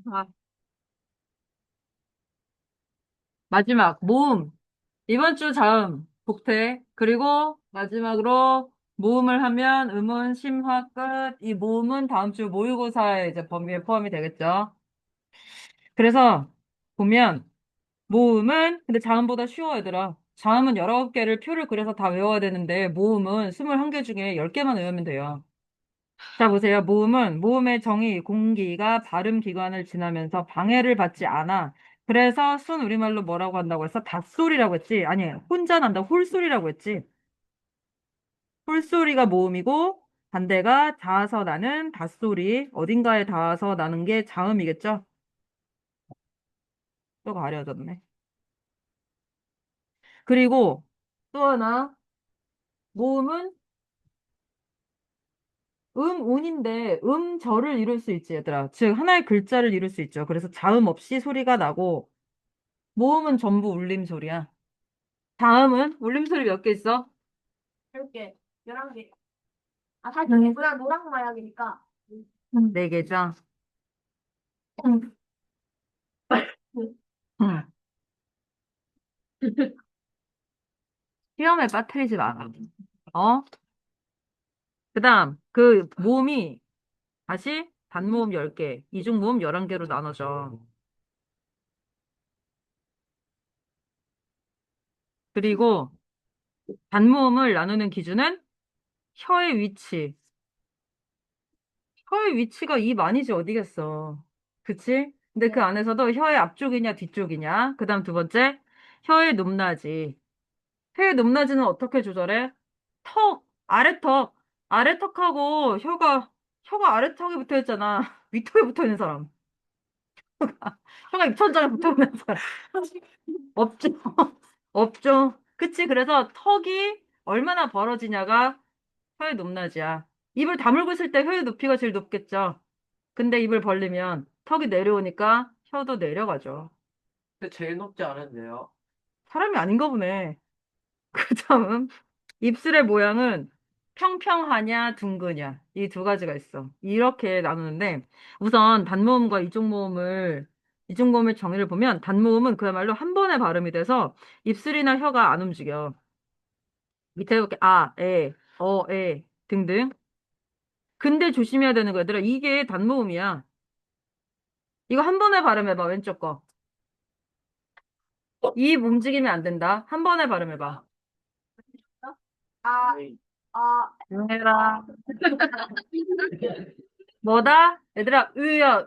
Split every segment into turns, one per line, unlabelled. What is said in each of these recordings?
아, 마지막, 모음. 이번 주 자음, 복태. 그리고 마지막으로 모음을 하면 음은 심화 끝. 이 모음은 다음 주 모의고사의 이제 범위에 포함이 되겠죠. 그래서 보면 모음은 근데 자음보다 쉬워 얘들아. 자음은 19개를 표를 그려서 다 외워야 되는데 모음은 21개 중에 10개만 외우면 돼요. 자, 보세요. 모음은 모음의 정의, 공기가 발음 기관을 지나면서 방해를 받지 않아. 그래서 순 우리말로 뭐라고 한다고 했어? 닷소리라고 했지? 아니, 혼자 난다. 홀소리라고 했지? 홀소리가 모음이고 반대가 닿아서 나는 닷소리. 어딘가에 닿아서 나는 게 자음이겠죠? 또 가려졌네. 그리고 또 하나. 모음은 운인데 음절을 이룰 수 있지, 얘들아. 즉, 하나의 글자를 이룰 수 있죠. 그래서 자음 없이 소리가 나고 모음은 전부 울림 소리야. 다음은 울림소리 몇 개 있어?
10개, 11개. 아, 사실 그냥 노랑 마약이니까.
네 개죠.
음.
응. 시험에 빠뜨리지 마라. 어? 그 다음, 그 모음이 다시 단모음 10개, 이중모음 11개로 나눠져. 그리고 단모음을 나누는 기준은 혀의 위치. 혀의 위치가 입 아니지 어디겠어. 그치? 근데 그 안에서도 혀의 앞쪽이냐 뒤쪽이냐. 그 다음 두 번째, 혀의 높낮이. 혀의 높낮이는 어떻게 조절해? 턱, 아래턱. 아래턱하고 혀가 아래턱에 붙어 있잖아. 위턱에 붙어 있는 사람. 혀가 입천장에 붙어 있는 사람. 없죠. 없죠. 그치? 그래서 턱이 얼마나 벌어지냐가 혀의 높낮이야. 입을 다물고 있을 때 혀의 높이가 제일 높겠죠. 근데 입을 벌리면 턱이 내려오니까 혀도 내려가죠.
근데 제일 높지 않은데요?
사람이 아닌가 보네. 그 다음, 입술의 모양은 평평하냐, 둥그냐. 이 두 가지가 있어. 이렇게 나누는데, 우선 단모음과 이중모음의 정의를 보면, 단모음은 그야말로 한 번에 발음이 돼서 입술이나 혀가 안 움직여. 밑에 이렇게 아, 에, 에 등등. 근데 조심해야 되는 거 얘들아. 이게 단모음이야. 이거 한 번에 발음해봐, 왼쪽 거. 입 움직이면 안 된다. 한 번에 발음해봐.
아, 아,
해라. 뭐다? 얘들아, 으야,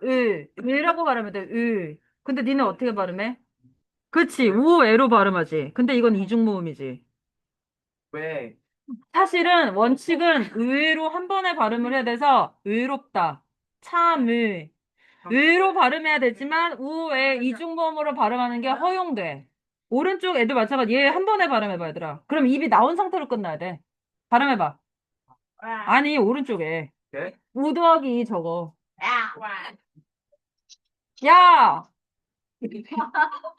으라고 발음해야 돼, 으. 근데 니는 어떻게 발음해? 그치, 우에로 발음하지. 근데 이건 이중모음이지.
왜?
사실은 원칙은 의로 한 번에 발음을 해야 돼서 의롭다. 참의. 의로 발음해야 되지만 우에 이중모음으로 발음하는 게 허용돼. 오른쪽 애들 마찬가지. 얘 한 번에 발음해봐, 얘들아. 그럼 입이 나온 상태로 끝나야 돼. 발음해봐.
와,
아니, 오른쪽에.
네?
우 더하기 이 저거.
야, 와.
야!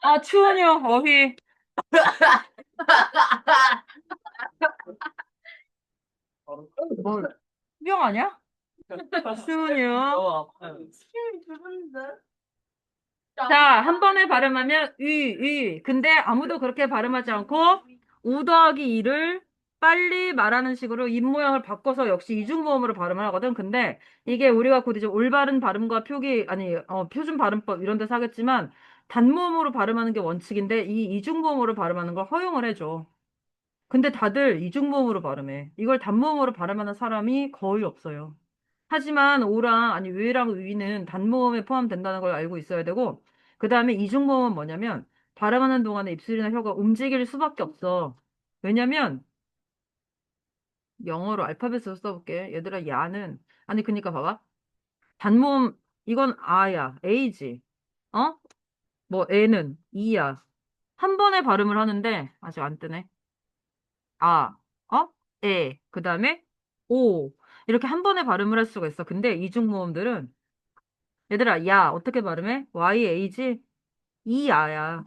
아, 추운요, 어휘. 뭘, 수영 아니야? 추운요.
아파요.
힘이 두근데?
자, 한 번에 발음하면 근데 아무도 그렇게 발음하지 않고 우 더하기 이를 빨리 말하는 식으로 입 모양을 바꿔서 역시 이중모음으로 발음을 하거든. 근데 이게 우리가 곧 이제 올바른 발음과 표준 발음법 이런 데서 하겠지만 단모음으로 발음하는 게 원칙인데 이 이중모음으로 발음하는 걸 허용을 해줘. 근데 다들 이중모음으로 발음해. 이걸 단모음으로 발음하는 사람이 거의 없어요. 하지만 오랑 아니 의랑 의는 단모음에 포함된다는 걸 알고 있어야 되고 그 다음에 이중모음은 뭐냐면 발음하는 동안에 입술이나 혀가 움직일 수밖에 없어. 왜냐면 영어로 알파벳으로 써볼게. 얘들아 야는 아니 그니까 봐봐. 단모음 이건 아야 A지. 어? 뭐 애는 이야. 한 번에 발음을 하는데 아직 안 뜨네. 아, 그 다음에 오. 이렇게 한 번에 발음을 할 수가 있어. 근데 이중모음들은 얘들아, 야, 어떻게 발음해? YA지? 이야야.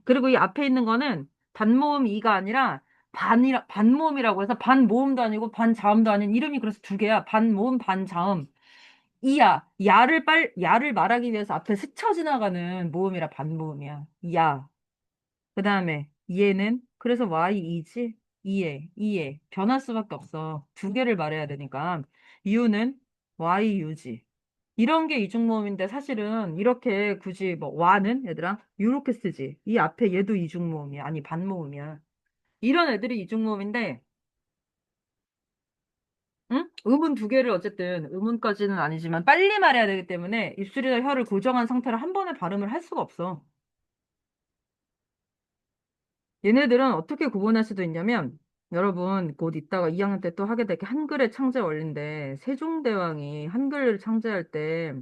그리고 이 앞에 있는 거는 단모음 이가 아니라 반모음이라고 해서 반모음도 아니고 반자음도 아닌 이름이 그래서 두 개야. 반모음, 반자음. 야를 말하기 위해서 앞에 스쳐 지나가는 모음이라 반모음이야. 야. 그 다음에 얘는 그래서 Y이지? 이에 변할 수밖에 없어. 두 개를 말해야 되니까. 이유는 YU지. 이런 게 이중모음인데 사실은 이렇게 굳이 뭐 와는 얘들아 이렇게 쓰지. 이 앞에 얘도 이중모음이야. 아니 반모음이야. 이런 애들이 이중모음인데 응? 음은 두 개를 어쨌든 음운까지는 아니지만 빨리 말해야 되기 때문에 입술이나 혀를 고정한 상태로 한 번에 발음을 할 수가 없어. 얘네들은 어떻게 구분할 수도 있냐면 여러분 곧 이따가 2학년 때 또 하게 될 게 한글의 창제 원리인데 세종대왕이 한글을 창제할 때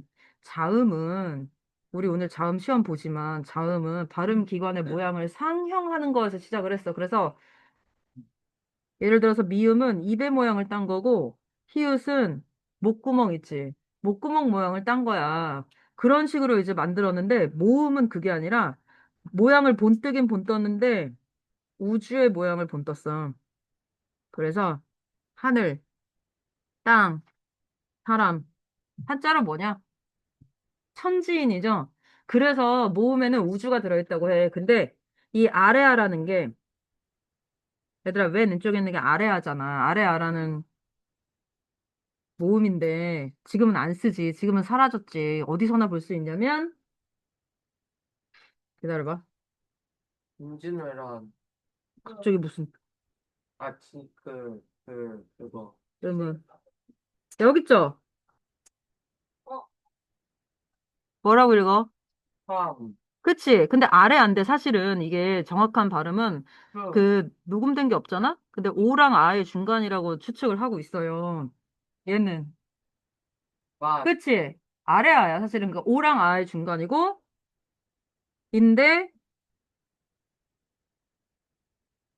자음은 우리 오늘 자음 시험 보지만 자음은 발음 기관의 모양을 상형하는 거에서 시작을 했어. 그래서 예를 들어서 미음은 입의 모양을 딴 거고 히읗은 목구멍 있지. 목구멍 모양을 딴 거야. 그런 식으로 이제 만들었는데 모음은 그게 아니라 모양을 본뜨긴 본떴는데 우주의 모양을 본떴어. 그래서 하늘, 땅, 사람. 한자로 뭐냐? 천지인이죠. 그래서 모음에는 우주가 들어있다고 해. 근데 이 아레아라는 게 얘들아 왜 왼쪽에 있는 게 아레아잖아. 아레아라는 모음인데 지금은 안 쓰지. 지금은 사라졌지. 어디서나 볼 수 있냐면 기다려봐.
임진왜란.
갑자기 무슨
그거.
음은 여기 있죠?
어,
뭐라고 읽어?
참.
그치? 근데 아래 안 돼. 사실은 이게 정확한 발음은
그,
그 녹음된 게 없잖아? 근데 오랑 아의 중간이라고 추측을 하고 있어요. 얘는.
맛.
그치? 아래 아야. 사실은 그 오랑 아의 중간이고, 인데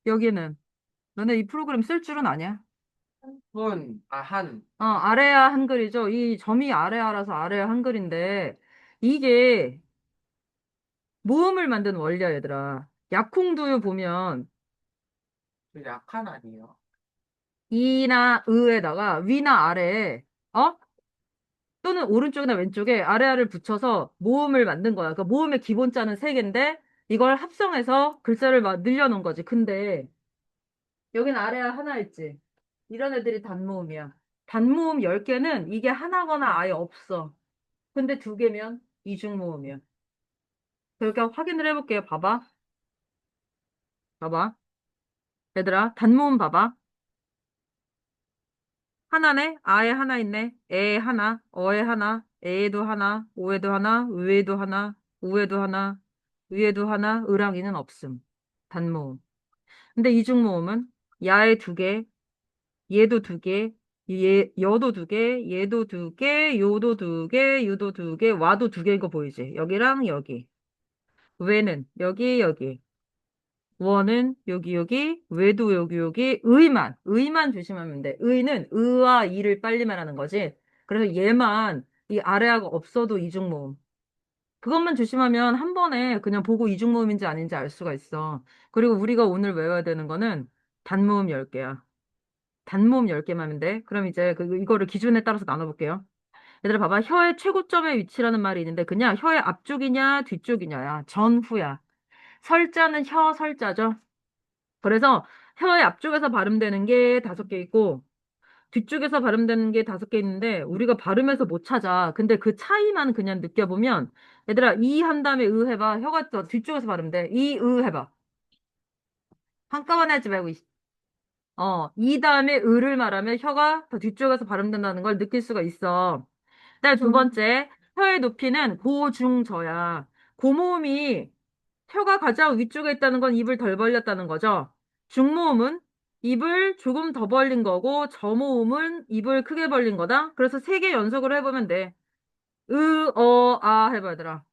여기는. 너네 이 프로그램 쓸 줄은 아냐?
한.
아래야 한글이죠. 이 점이 아래아라서 아래야 한글인데, 이게 모음을 만든 원리야, 얘들아. 약콩두유 보면,
그 약한 아니에요?
이나 의에다가 위나 아래에, 어? 또는 오른쪽이나 왼쪽에 아래아를 붙여서 모음을 만든 거야. 그러니까 모음의 기본자는 세 개인데 이걸 합성해서 글자를 막 늘려놓은 거지. 근데 여긴 아래아 하나 있지. 이런 애들이 단모음이야. 단모음 10개는 이게 하나거나 아예 없어. 근데 두 개면 이중모음이야. 그러니까 확인을 해볼게요. 봐봐. 봐봐. 얘들아, 단모음 봐봐. 하나네? 아에 하나 있네. 에에 하나, 어에 하나, 에에도 하나, 오에도 하나, 의에도 하나, 우에도 하나, 위에도 하나, 의랑이는 없음. 단모음. 근데 이중모음은 야에 두 개, 얘도 두 개, 여도 두 개, 얘도 두 개, 요도 두 개, 유도 두 개, 와도 두 개인 거 보이지? 여기랑 여기. 왜는 여기. 원은 여기, 외도 여기, 의만 조심하면 돼. 의는 의와 이를 빨리 말하는 거지. 그래서 얘만 이 아래하고 없어도 이중모음. 그것만 조심하면 한 번에 그냥 보고 이중모음인지 아닌지 알 수가 있어. 그리고 우리가 오늘 외워야 되는 거는 단모음 10개야. 단모음 10개만 하면 돼. 그럼 이제 이거를 기준에 따라서 나눠볼게요. 얘들아 봐봐. 혀의 최고점의 위치라는 말이 있는데 그냥 혀의 앞쪽이냐 뒤쪽이냐야. 전후야. 설자는 혀 설자죠. 그래서 혀의 앞쪽에서 발음되는 게 5개 있고 뒤쪽에서 발음되는 게 5개 있는데 우리가 발음해서 못 찾아. 근데 그 차이만 그냥 느껴보면 얘들아 이 한 다음에 으 해봐. 혀가 또 뒤쪽에서 발음돼. 이 으 해봐. 한꺼번에 하지 말고 이 다음에 으를 말하면 혀가 더 뒤쪽에서 발음된다는 걸 느낄 수가 있어. 그다음에 두 번째 혀의 높이는 고, 중, 저야. 고모음이 혀가 가장 위쪽에 있다는 건 입을 덜 벌렸다는 거죠. 중모음은 입을 조금 더 벌린 거고, 저모음은 입을 크게 벌린 거다. 그래서 3개 연속으로 해보면 돼. 해봐, 얘들아.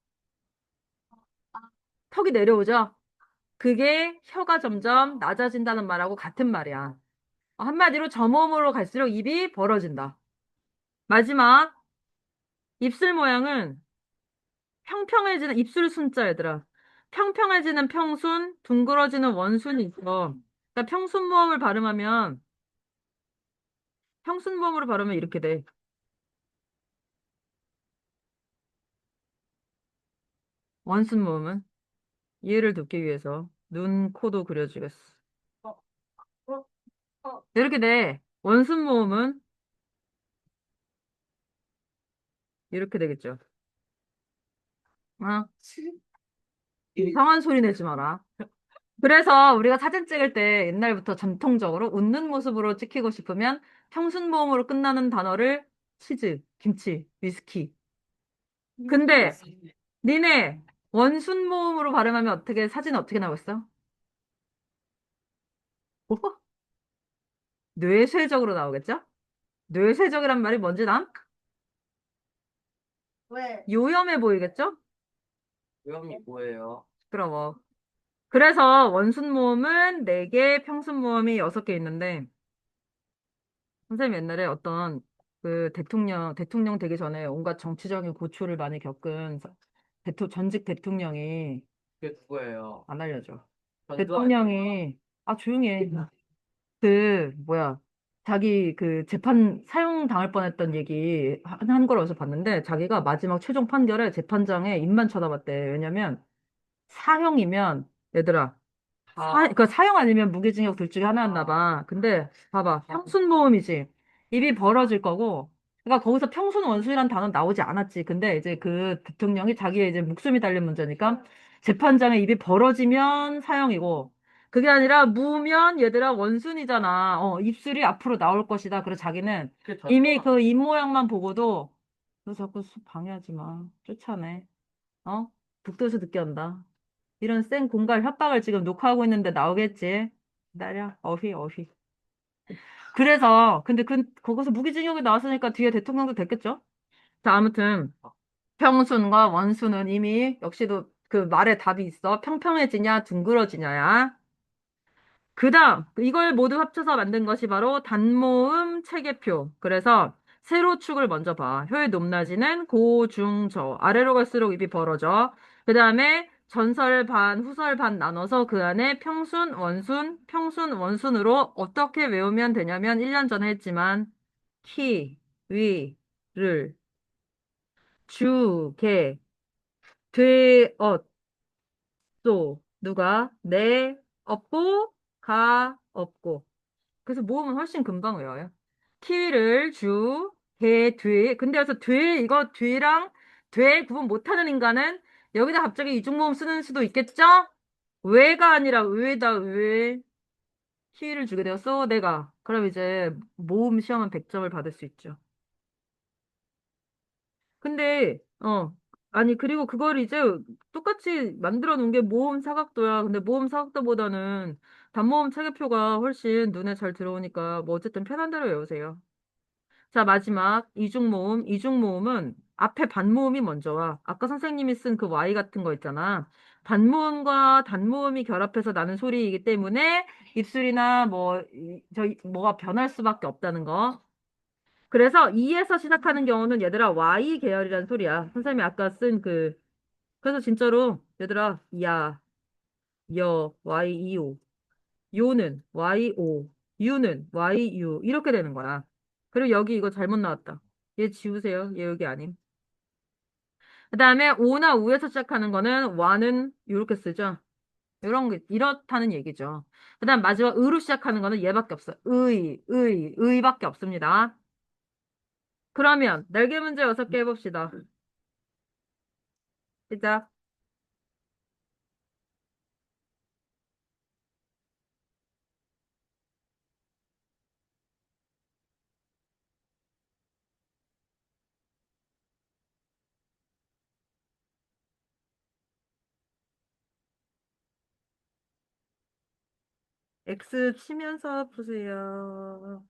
턱이 내려오죠? 그게 혀가 점점 낮아진다는 말하고 같은 말이야. 한마디로 저모음으로 갈수록 입이 벌어진다. 마지막, 입술 모양은 평평해지는 입술 순자 얘들아. 평평해지는 평순, 둥그러지는 원순이 있어. 그러니까 평순모음으로 발음하면 이렇게 돼. 원순 모음은 이해를 돕기 위해서 눈, 코도 그려주겠어.
어, 어, 어.
이렇게 돼. 원순 모음은 이렇게 되겠죠. 어? 이상한 소리 내지 마라. 그래서 우리가 사진 찍을 때 옛날부터 전통적으로 웃는 모습으로 찍히고 싶으면 평순 모음으로 끝나는 단어를 치즈, 김치, 위스키. 근데 니네 원순 모음으로 발음하면 어떻게 사진 어떻게 나오겠어? 뭐? 뇌쇄적으로 나오겠죠? 뇌쇄적이란 말이 뭔지 난
왜?
요염해 보이겠죠?
위험이 뭐예요?
시끄러워. 그래서 원순 모음은 4개, 평순 모음이 6개 있는데 선생님 옛날에 어떤 그 대통령 되기 전에 온갖 정치적인 고초를 많이 겪은 전직 대통령이
그게 누구예요?
안 알려줘.
전두 아니에요?
대통령이 아 조용히 해. 그 뭐야 자기 그 재판 사형 당할 뻔했던 얘기 한 걸 어디서 봤는데 자기가 마지막 최종 판결에 재판장에 입만 쳐다봤대. 왜냐면 사형이면 얘들아 그 사형 아니면 무기징역 둘 중에 하나였나 봐. 근데 봐봐 평순 모음이지 입이 벌어질 거고 그러니까 거기서 평순 원수이란 단어 나오지 않았지. 근데 이제 그 대통령이 자기의 이제 목숨이 달린 문제니까 재판장에 입이 벌어지면 사형이고 그게 아니라 무면 얘들아 원순이잖아. 입술이 앞으로 나올 것이다. 그래서 자기는
그게
이미
전두환.
그 입 모양만 보고도 너 자꾸 방해하지 마. 쫓아내. 어? 북도에서 듣게 한다. 이런 쌩 공갈 협박을 지금 녹화하고 있는데 나오겠지. 기다려. 어휘. 그래서, 근데 거기서 무기징역이 나왔으니까 뒤에 대통령도 됐겠죠? 자, 아무튼, 평순과 원순은 이미 역시도 그 말에 답이 있어. 평평해지냐, 둥그러지냐야. 그 다음, 이걸 모두 합쳐서 만든 것이 바로 단모음 체계표. 그래서 세로축을 먼저 봐. 혀의 높낮이는 고, 중, 저. 아래로 갈수록 입이 벌어져. 그 다음에 전설 반, 후설 반 나눠서 그 안에 평순, 원순, 평순, 원순으로 어떻게 외우면 되냐면 1년 전에 했지만 키, 위, 를, 주, 개, 돼, 소, 누가, 내, 없고, 가, 없고. 그래서 모음은 훨씬 금방 외워요. 키위를 주, 개, 뒤. 근데 여기서 뒤, 이거 뒤랑 돼 구분 못하는 인간은 여기다 갑자기 이중모음 쓰는 수도 있겠죠? 왜가 아니라 의다, 의. 키위를 주게 되었어, 내가. 그럼 이제 모음 시험은 100점을 받을 수 있죠. 근데, 아니, 그리고 그걸 이제 똑같이 만들어 놓은 게 모음 사각도야. 근데 모음 사각도보다는 단모음 체계표가 훨씬 눈에 잘 들어오니까 뭐 어쨌든 편한 대로 외우세요. 자, 마지막 이중모음. 이중모음은 앞에 반모음이 먼저 와. 아까 선생님이 쓴 그 Y 같은 거 있잖아. 반모음과 단모음이 결합해서 나는 소리이기 때문에 입술이나 뭐가 변할 수밖에 없다는 거. 그래서 E에서 시작하는 경우는 얘들아 Y 계열이라는 소리야. 선생님이 아까 쓴 그래서 진짜로 얘들아 야, 여, Y, 이오. 요는 Y, 오. 유는 Y, U. 이렇게 되는 거야. 그리고 여기 이거 잘못 나왔다. 얘 지우세요. 얘 여기 아님. 그 다음에 오나 우에서 시작하는 거는 와는 이렇게 쓰죠. 이렇다는 얘기죠. 그 다음 마지막 의로 시작하는 거는 얘밖에 없어. 의밖에 없습니다. 그러면 날개 문제 6개 해봅시다. 시작. X 치면서 푸세요.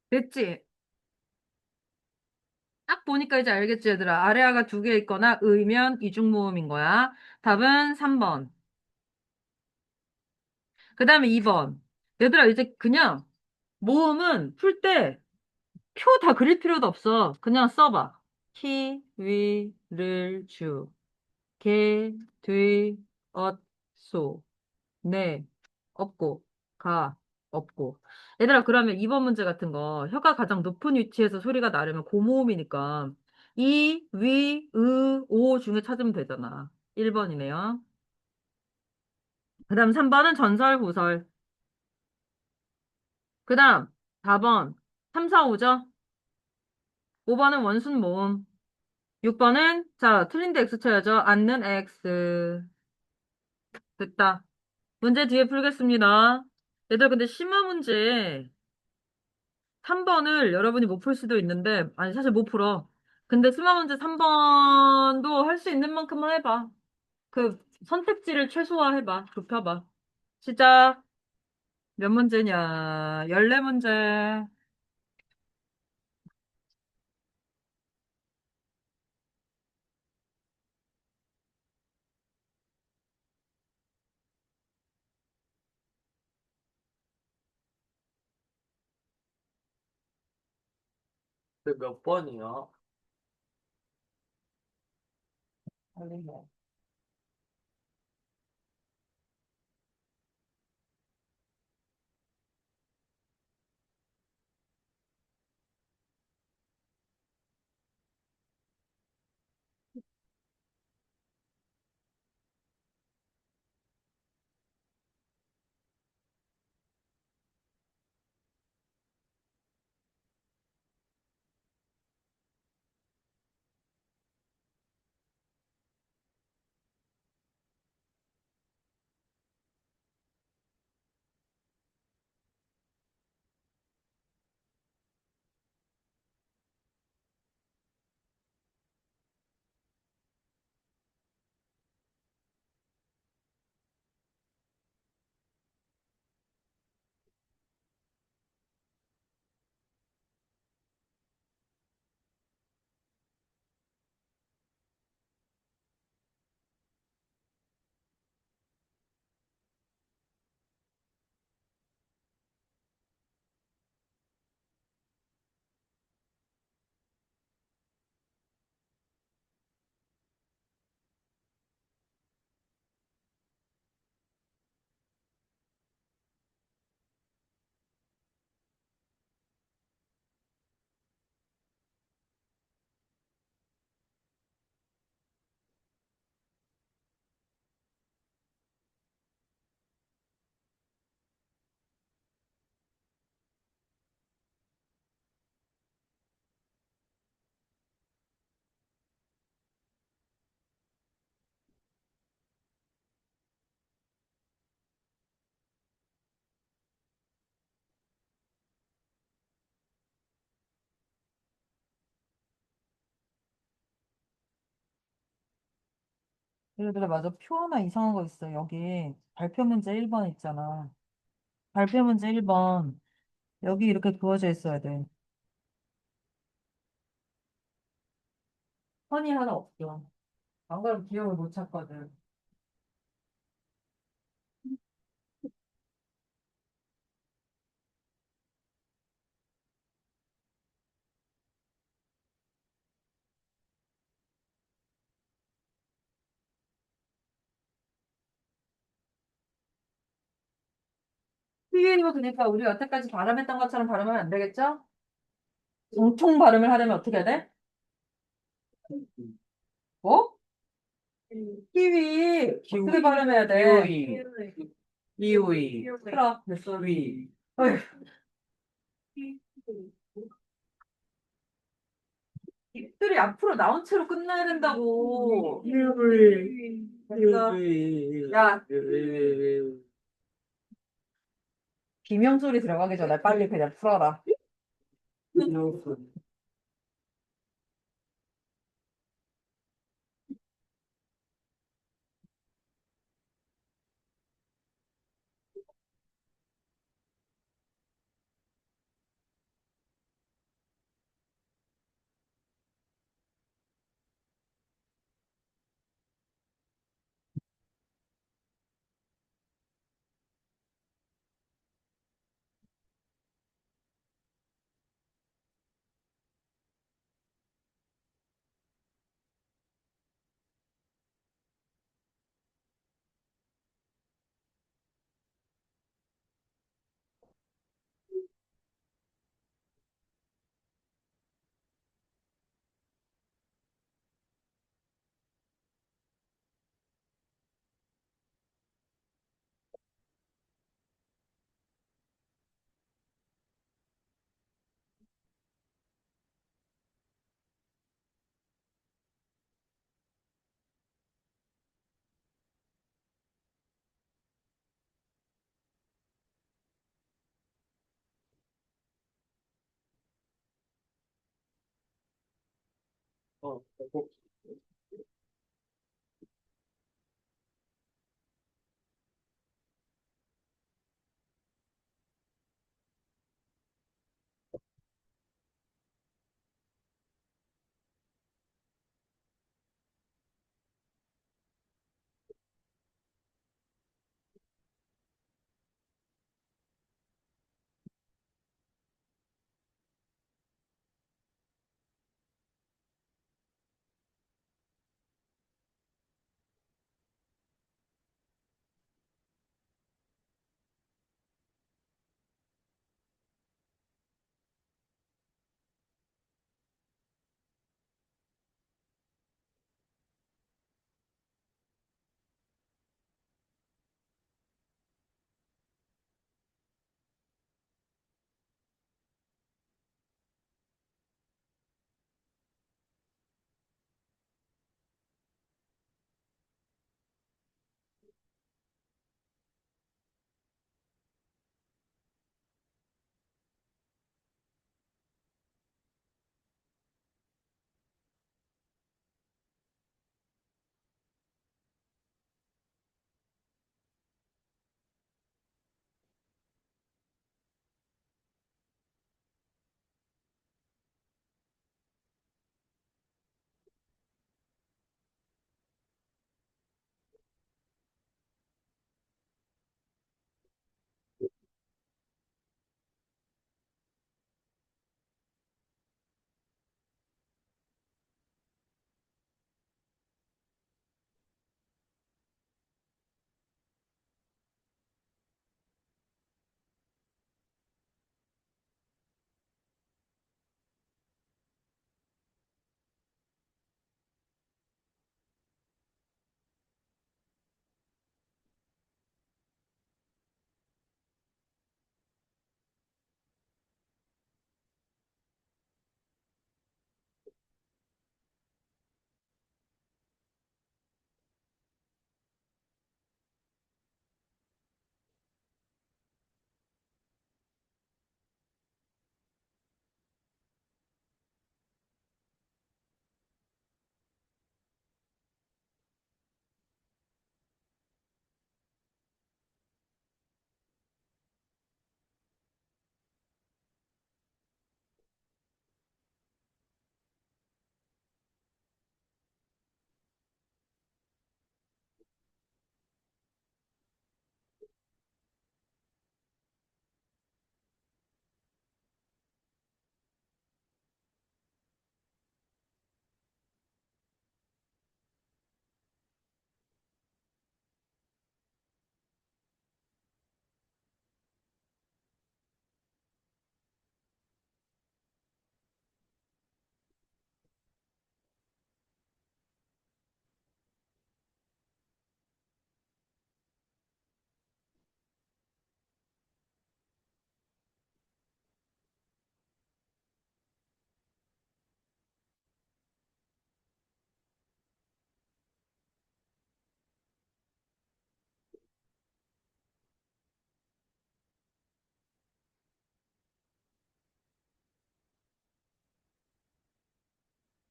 됐지? 딱 보니까 이제 알겠지, 얘들아. 아래아가 두 개 있거나 의면 이중모음인 거야. 답은 3번. 그 다음에 2번. 얘들아, 이제 그냥 모음은 풀 때 표 다 그릴 필요도 없어. 그냥 써봐. 키, 위, 를, 주. 개, 뒤, 엇, 소. 네, 없고, 가, 없고. 얘들아, 그러면 2번 문제 같은 거, 혀가 가장 높은 위치에서 소리가 나려면 고모음이니까, 이, 위, 으, 오 중에 찾으면 되잖아. 1번이네요. 그 다음 3번은 전설, 후설. 그 다음 4번, 3, 4, 5죠? 5번은 원순 모음. 6번은, 자, 틀린데 X 쳐야죠. 앉는 X. 됐다. 문제 뒤에 풀겠습니다. 얘들 근데 심화 문제 3번을 여러분이 못 풀 수도 있는데, 아니, 사실 못 풀어. 근데 수마 문제 3번도 할 수 있는 만큼만 해봐. 그 선택지를 최소화해봐. 좁혀봐. 시작. 몇 문제냐? 14문제.
그 몇 번이요?
얘들아, 맞아. 표 하나 이상한 거 있어. 여기 발표 문제 1번 있잖아. 발표 문제 1번. 여기 이렇게 그어져 있어야 돼. 선이 하나 없어. 안 그러면 기억을 못 찾거든. 피비인이면 그러니까 우리 여태까지 발음했던 것처럼 발음하면 안 되겠죠? 정통 발음을 하려면 어떻게 해야 돼? 뭐? 키위. 어떻게 발음해야 돼?
키우이, 키우이,
틀어. 됐어.
위,
어휴, 입들이 앞으로 나온 채로 끝나야 된다고.
키우이,
됐어.
키우이,
야,
키우이.
비명 소리 들어가기 전에 빨리 그냥 풀어라.
어, 어,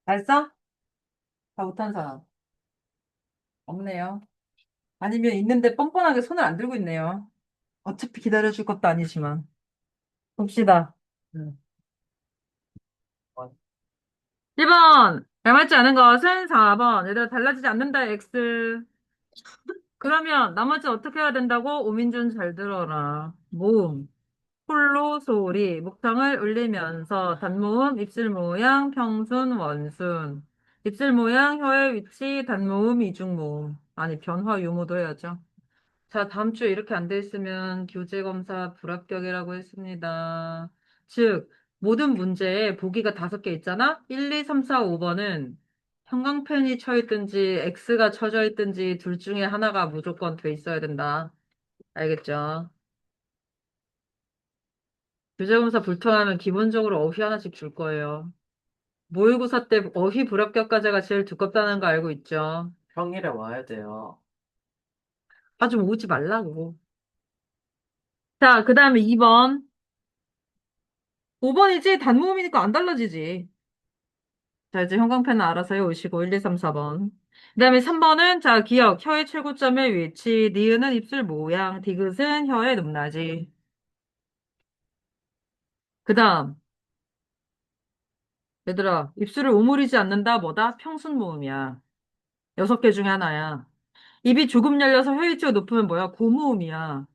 잘 써? 다 못한 사람. 없네요. 아니면 있는데 뻔뻔하게 손을 안 들고 있네요. 어차피 기다려줄 것도 아니지만. 봅시다.
음. 어,
1번. 닮았지 않은 것은 4번. 얘들아, 달라지지 않는다, X. 그러면 나머지 어떻게 해야 된다고? 오민준 잘 들어라. 모음. 홀로 소리. 목청을 울리면서 단모음, 입술 모양, 평순, 원순. 입술 모양, 혀의 위치, 단모음, 이중모음. 아니, 변화 유무도 해야죠. 자, 다음 주에 이렇게 안 돼 있으면 교재검사 불합격이라고 했습니다. 즉, 모든 문제에 보기가 5개 있잖아? 1, 2, 3, 4, 5번은 형광펜이 쳐 있든지 X가 쳐져 있든지 둘 중에 하나가 무조건 돼 있어야 된다. 알겠죠? 교재검사 불통하면 기본적으로 어휘 하나씩 줄 거예요. 모의고사 때 어휘 불합격 과제가 제일 두껍다는 거 알고 있죠?
평일에 와야 돼요.
아, 좀 오지 말라고. 자, 그 다음에 2번. 5번이지? 단모음이니까 안 달라지지. 자, 이제 형광펜은 알아서 해오시고, 1, 2, 3, 4번. 그 다음에 3번은, 자, 기억, 혀의 최고점의 위치, 니은은 입술 모양, 디귿은 혀의 높낮이. 그 다음, 얘들아, 입술을 오므리지 않는다, 뭐다? 평순 모음이야. 6개 중에 하나야. 입이 조금 열려서 혀 위치가 높으면 뭐야? 고모음이야.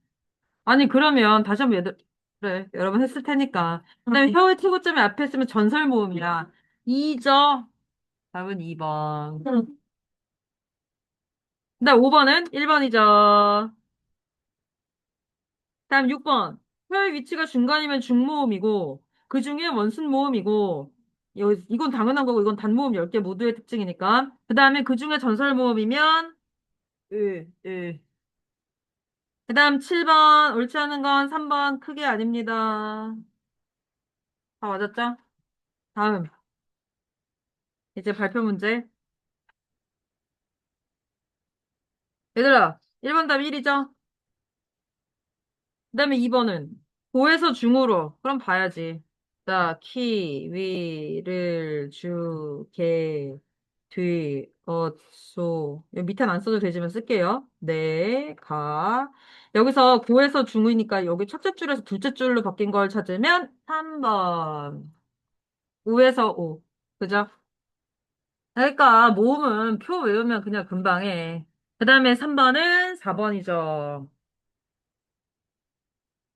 아니, 그러면, 다시 한번 얘들, 그래, 여러 번 했을 테니까. 그 다음에 혀의 최고점이 앞에 있으면 전설 모음이야. 2죠? 답은 2번. 그다음 5번은 1번이죠. 다음 6번. 혀의 위치가 중간이면 중모음이고, 그 중에 원순 모음이고, 이건 당연한 거고, 이건 단모음 10개 모두의 특징이니까. 그 다음에 그 중에 전설 모음이면, 으. 그 다음 7번. 옳지 않은 건 3번. 크게 아닙니다. 다 맞았죠? 다음. 이제 발표 문제. 얘들아, 1번 답 1이죠? 그 다음에 2번은 고에서 중으로. 그럼 봐야지. 자, 키, 위, 를, 주, 개, 뒤, 소. 여기 밑에는 안 써도 되지만 쓸게요. 네, 가. 여기서 고에서 중이니까 여기 첫째 줄에서 둘째 줄로 바뀐 걸 찾으면 3번. 우에서 오. 그죠? 그러니까 모음은 표 외우면 그냥 금방 해. 그 다음에 3번은 4번이죠.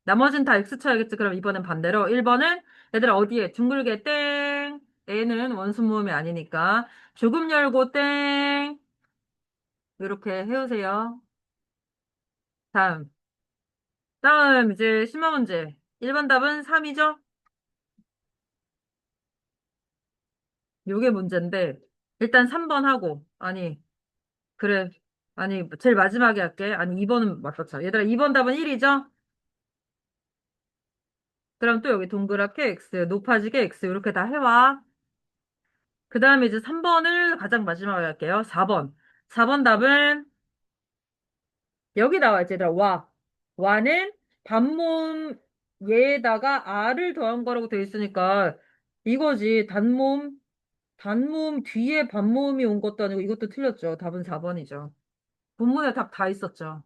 나머지는 다 X 쳐야겠지. 그럼 이번엔 반대로. 1번은 얘들아 어디에? 둥글게 땡. A는 원순 모음이 아니니까. 조금 열고 땡. 이렇게 해오세요. 다음. 다음 이제 10번 문제. 1번 답은 3이죠? 요게 문제인데 일단 3번 하고 아니 그래 아니 제일 마지막에 할게. 아니 2번은 맞췄죠. 얘들아 2번 답은 1이죠? 그럼 또 여기 동그랗게 X 높아지게 X 이렇게 다 해와. 그 다음에 이제 3번을 가장 마지막에 할게요. 4번. 4번 답은 여기 나와 있지, 얘들아. 와. 와는 단모음 얘에다가 R을 더한 거라고 돼 있으니까 이거지. 단모음 뒤에 반모음이 온 것도 아니고 이것도 틀렸죠. 답은 4번이죠. 본문에 답 다 있었죠.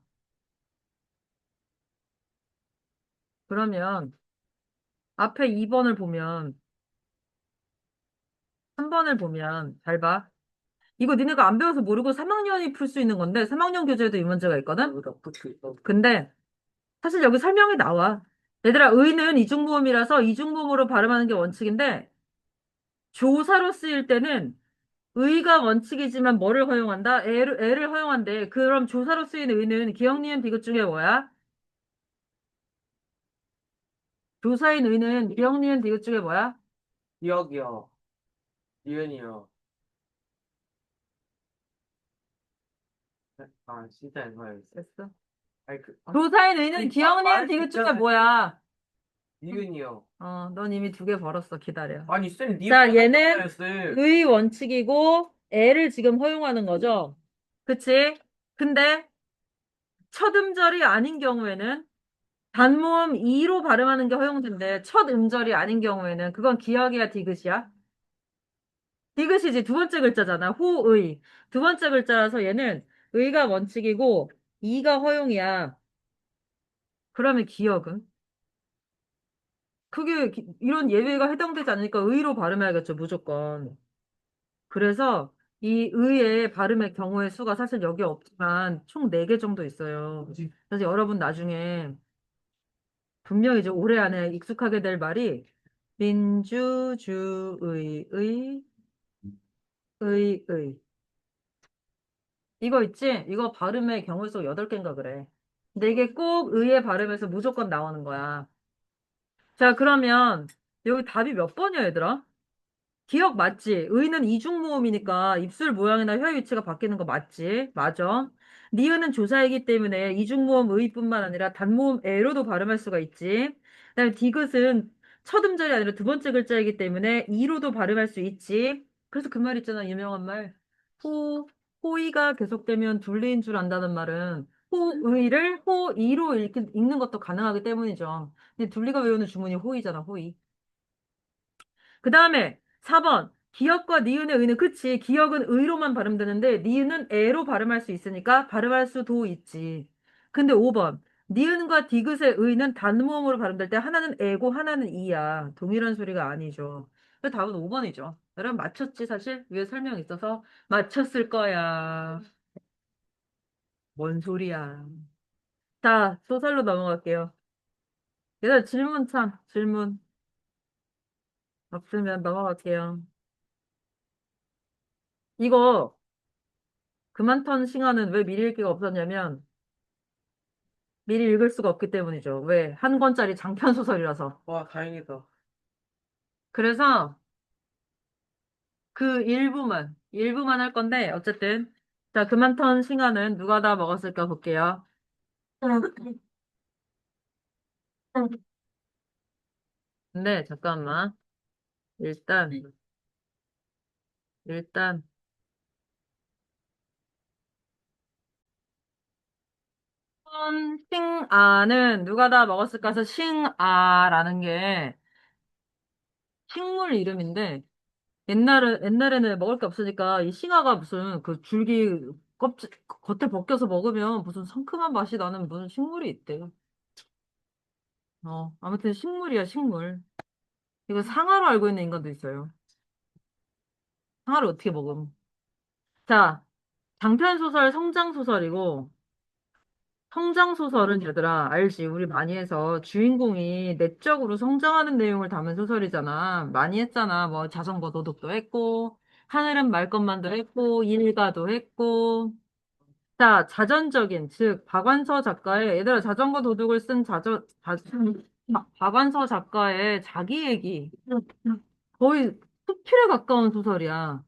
그러면 앞에 2번을 보면 3번을 보면 잘 봐. 이거 니네가 안 배워서 모르고 3학년이 풀 수 있는 건데 3학년 교재에도 이 문제가 있거든? 근데 사실 여기 설명이 나와. 얘들아, 의는 이중모음이라서 이중모음으로 발음하는 게 원칙인데, 조사로 쓰일 때는 의가 원칙이지만 뭐를 허용한다? 애를 허용한대. 그럼 조사로 쓰인 의는 기억, 니은, 디귿 중에 뭐야? 조사인 의는 기억, 니은, 디귿 중에 뭐야?
기억이요. 니은이요. 아, 진짜 이거요.
됐어.
아니,
조사인 의는 기억, 니은, 디귿 중에 뭐야?
니은이요.
넌 이미 2개 벌었어. 기다려.
아니, 쌤,
자,
니은
얘는
쌤.
의 원칙이고, 애를 지금 허용하는 거죠? 그치? 근데, 첫 음절이 아닌 경우에는 단모음 이로 발음하는 게 허용된대. 첫 음절이 아닌 경우에는 그건 기억이야, 디귿이야? 디귿이지 두 번째 글자잖아. 호의. 두 번째 글자라서 얘는 의가 원칙이고 이가 허용이야. 그러면 기억은? 이런 예외가 해당되지 않으니까 의로 발음해야겠죠, 무조건. 그래서 이 의의 발음의 경우의 수가 사실 여기 없지만 총 4개 정도 있어요. 그래서 여러분 나중에 분명히 이제 올해 안에 익숙하게 될 말이 민주주의, 이거 있지? 이거 발음의 경우 수 8개인가 그래. 근데 이게 꼭 의의 발음에서 무조건 나오는 거야. 자, 그러면 여기 답이 몇 번이야, 얘들아? 기억 맞지? 의는 이중모음이니까 입술 모양이나 혀 위치가 바뀌는 거 맞지? 맞아. 니은은 조사이기 때문에 이중모음 의뿐만 아니라 단모음 애로도 발음할 수가 있지. 그다음에 디귿은 첫 음절이 아니라 두 번째 글자이기 때문에 이로도 발음할 수 있지. 그래서 그 말 있잖아, 유명한 말. 호의가 계속되면 둘리인 줄 안다는 말은 호의를 호이로 읽는 것도 가능하기 때문이죠. 근데 둘리가 외우는 주문이 호의잖아, 호의. 그 다음에 4번. 기역과 니은의 의는 그치. 기역은 의로만 발음되는데 니은은 애로 발음할 수 있으니까 발음할 수도 있지. 근데 5번. 니은과 디귿의 의는 단모음으로 발음될 때 하나는 애고 하나는 이야. 동일한 소리가 아니죠. 그래서 답은 5번이죠. 여러분 맞췄지 사실? 위에 설명 있어서 맞췄을 거야. 뭔 소리야. 자, 소설로 넘어갈게요. 얘들아 질문 참 질문 없으면 넘어갈게요. 이거 그만턴 싱어는 왜 미리 읽기가 없었냐면 미리 읽을 수가 없기 때문이죠. 왜? 한 권짜리 장편 소설이라서.
와, 다행이다.
그래서 그 일부만 할 건데 어쨌든 자 그만턴 싱어는 누가 다 먹었을까 볼게요. 근데 잠깐만 일단 싱아는 누가 다 먹었을까 해서 싱아라는 게 식물 이름인데 옛날에는 먹을 게 없으니까 이 싱아가 무슨 그 줄기 겉에 벗겨서 먹으면 무슨 상큼한 맛이 나는 무슨 식물이 있대요. 아무튼 식물이야, 식물. 이거 상아로 알고 있는 인간도 있어요. 상아를 어떻게 먹음? 자, 장편소설 성장소설이고, 성장소설은 얘들아, 알지? 우리 많이 해서 주인공이 내적으로 성장하는 내용을 담은 소설이잖아. 많이 했잖아. 뭐 자전거 도둑도 했고, 하늘은 말 것만도 했고, 일가도 했고, 자, 자전적인, 즉, 박완서 작가의, 얘들아, 자전거 도둑을 쓴 박완서 작가의 자기 얘기. 거의 수필에 가까운 소설이야.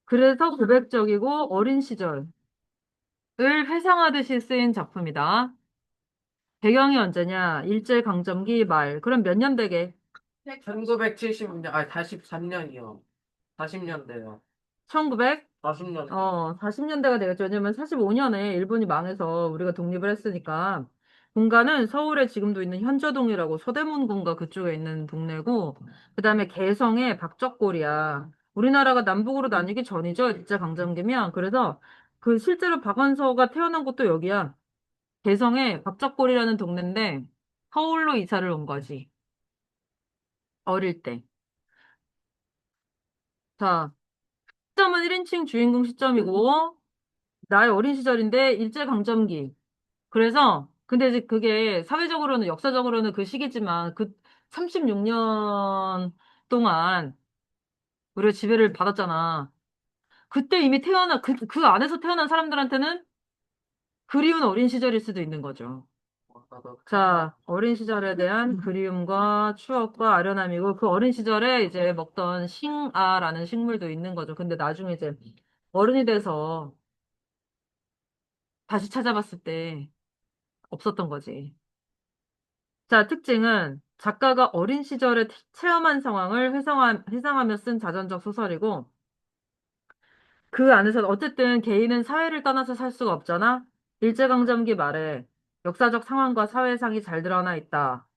그래서 고백적이고 어린 시절을 회상하듯이 쓰인 작품이다. 배경이 언제냐? 일제강점기 말. 그럼 몇 년대게?
1970년, 아니, 43년이요. 40년대요.
1900?
40년.
40년대가 되겠죠. 왜냐면 45년에 일본이 망해서 우리가 독립을 했으니까. 본가는 서울에 지금도 있는 현저동이라고 서대문군가 그쪽에 있는 동네고, 그 다음에 개성의 박적골이야. 우리나라가 남북으로 나뉘기 전이죠. 일제강점기면. 그래서 그 실제로 박완서가 태어난 곳도 여기야. 개성의 박적골이라는 동네인데, 서울로 이사를 온 거지. 어릴 때. 자, 시점은 1인칭 주인공 시점이고, 나의 어린 시절인데 일제강점기. 그래서 근데 이제 그게 사회적으로는 역사적으로는 그 시기지만 그 36년 동안 우리가 지배를 받았잖아. 그때 이미 그 안에서 태어난 사람들한테는 그리운 어린 시절일 수도 있는 거죠.
나도
자, 어린 시절에 대한 그리움과 추억과 아련함이고 그 어린 시절에 이제 먹던 싱아라는 식물도 있는 거죠. 근데 나중에 이제 어른이 돼서 다시 찾아봤을 때 없었던 거지. 자, 특징은 작가가 어린 시절에 체험한 상황을 회상하며 쓴 자전적 소설이고, 그 안에서 어쨌든 개인은 사회를 떠나서 살 수가 없잖아? 일제강점기 말에 역사적 상황과 사회상이 잘 드러나 있다.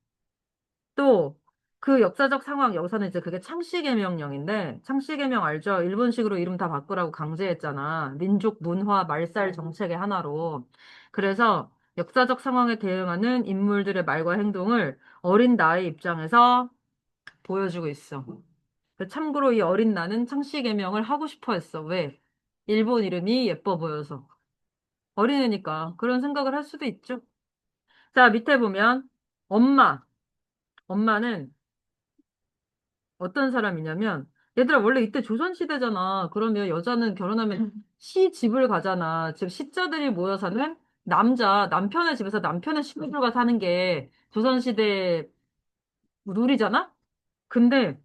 또, 그 역사적 상황, 여기서는 이제 그게 창씨개명령인데, 창씨개명 알죠? 일본식으로 이름 다 바꾸라고 강제했잖아. 민족 문화 말살 정책의 하나로. 그래서 역사적 상황에 대응하는 인물들의 말과 행동을 어린 나의 입장에서 보여주고 있어. 참고로 이 어린 나는 창씨개명을 하고 싶어 했어. 왜? 일본 이름이 예뻐 보여서. 어린애니까 그런 생각을 할 수도 있죠. 자, 밑에 보면 엄마. 엄마는 어떤 사람이냐면, 얘들아, 원래 이때 조선시대잖아. 그러면 여자는 결혼하면 시집을 가잖아. 즉, 시자들이 모여 사는 남편의 집에서 남편의 식구들과 사는 게 조선시대 룰이잖아? 근데,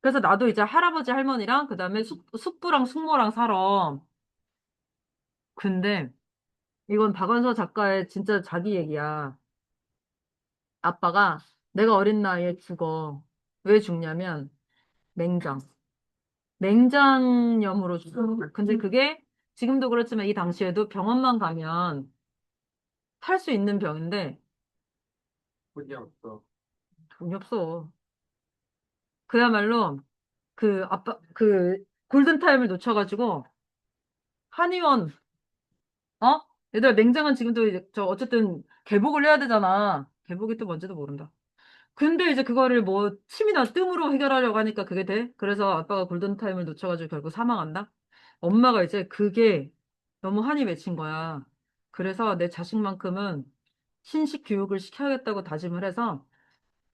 그래서 나도 이제 할아버지, 할머니랑, 그 다음에 숙부랑 숙모랑 살아. 근데, 이건 박완서 작가의 진짜 자기 얘기야. 아빠가 내가 어린 나이에 죽어. 왜 죽냐면, 맹장. 맹장염으로 죽었어. 근데 그게 지금도 그렇지만 이 당시에도 병원만 가면 살 수 있는 병인데
돈이 없어.
돈이 없어. 그야말로 그 아빠 그 골든타임을 놓쳐가지고 한의원 어? 얘들아 냉장은 지금도 이제 저 어쨌든 개복을 해야 되잖아. 개복이 또 뭔지도 모른다. 근데 이제 그거를 뭐 침이나 뜸으로 해결하려고 하니까 그게 돼? 그래서 아빠가 골든타임을 놓쳐가지고 결국 사망한다? 엄마가 이제 그게 너무 한이 맺힌 거야. 그래서 내 자식만큼은 신식 교육을 시켜야겠다고 다짐을 해서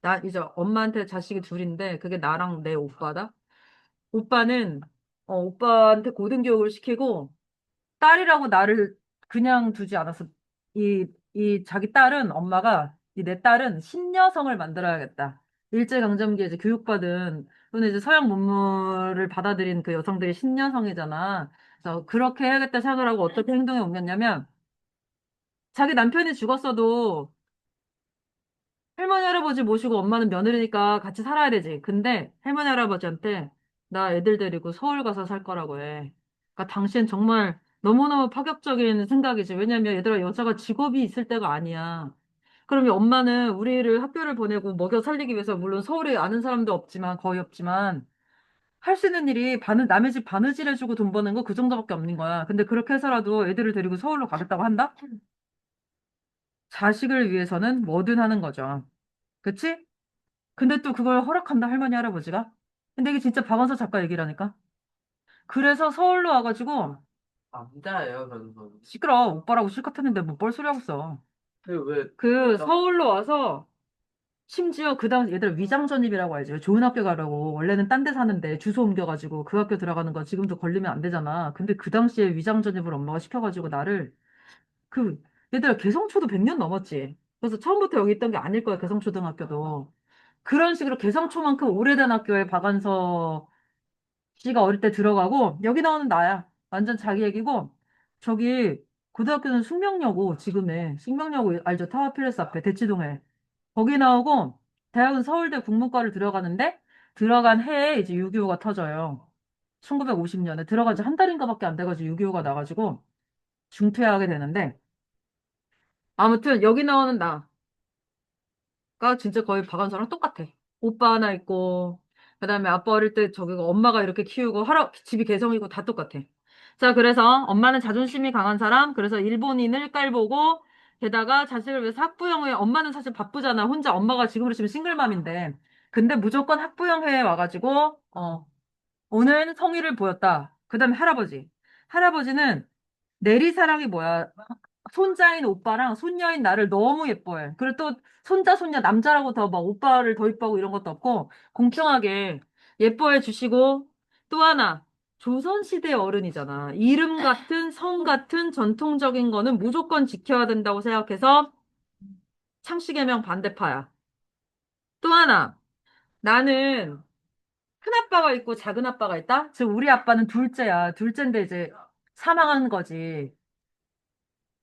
나 이제 엄마한테 자식이 둘인데 그게 나랑 내 오빠다? 오빠는 오빠한테 고등교육을 시키고 딸이라고 나를 그냥 두지 않았어. 이 자기 딸은 엄마가 이 내 딸은 신여성을 만들어야겠다. 일제강점기에 이제 교육받은 또는 이제 서양 문물을 받아들인 그 여성들이 신여성이잖아. 그래서 그렇게 해야겠다 생각을 하고 어떻게 행동에 옮겼냐면 자기 남편이 죽었어도 할머니 할아버지 모시고 엄마는 며느리니까 같이 살아야 되지. 근데 할머니 할아버지한테 나 애들 데리고 서울 가서 살 거라고 해. 그러니까 당시엔 정말 너무너무 파격적인 생각이지. 왜냐면 얘들아 여자가 직업이 있을 때가 아니야. 그러면 엄마는 우리를 학교를 보내고 먹여 살리기 위해서 물론 서울에 아는 사람도 없지만 거의 없지만 할 수 있는 일이 남의 집 바느질 해주고 돈 버는 거 그 정도밖에 없는 거야. 근데 그렇게 해서라도 애들을 데리고 서울로 가겠다고 한다? 자식을 위해서는 뭐든 하는 거죠. 그치? 근데 또 그걸 허락한다, 할머니, 할아버지가? 근데 이게 진짜 박완서 작가 얘기라니까? 그래서 서울로 와가지고,
남자예요, 변호사님.
시끄러, 오빠라고 실컷 했는데 뭐 뻘소리 하고 있어.
왜,
그
나-
서울로 와서, 심지어 그 당시 얘들아 위장 전입이라고 알지? 좋은 학교 가려고. 원래는 딴 데 사는데 주소 옮겨가지고 그 학교 들어가는 건 지금도 걸리면 안 되잖아. 근데 그 당시에 위장 전입을 엄마가 시켜가지고 나를, 그, 얘들아 개성초도 100년 넘었지. 그래서 처음부터 여기 있던 게 아닐 거야, 개성초등학교도. 그런 식으로 개성초만큼 오래된 학교에 박완서 씨가 어릴 때 들어가고 여기 나오는 나야. 완전 자기 얘기고 저기 고등학교는 숙명여고 지금의 숙명여고 알죠? 타워필레스 앞에 대치동에 거기 나오고 대학은 서울대 국문과를 들어가는데 들어간 해에 이제 6.25가 터져요. 1950년에 들어간 지 한 달인가밖에 안 돼가지고 6.25가 나가지고 중퇴하게 되는데 아무튼 여기 나오는 나 가 진짜 거의 박완서랑 똑같아. 오빠 하나 있고, 그다음에 아빠 어릴 때 저기 엄마가 이렇게 키우고, 집이 개성이고 다 똑같아. 자, 그래서 엄마는 자존심이 강한 사람, 그래서 일본인을 깔보고, 게다가 자식을 위해서 학부형회, 엄마는 사실 바쁘잖아. 혼자 엄마가 지금으로 치면 싱글맘인데. 근데 무조건 학부형회에 와가지고, 오는 성의를 보였다. 그다음에 할아버지. 할아버지는 내리사랑이 뭐야? 손자인 오빠랑 손녀인 나를 너무 예뻐해. 그리고 또 손자, 손녀, 남자라고 더 막 오빠를 더 이뻐하고 이런 것도 없고 공평하게 예뻐해 주시고 또 하나 조선시대 어른이잖아. 이름 같은 성 같은 전통적인 거는 무조건 지켜야 된다고 생각해서 창씨개명 반대파야. 또 하나 나는 큰아빠가 있고 작은아빠가 있다? 즉 우리 아빠는 둘째야. 둘째인데 이제 사망한 거지.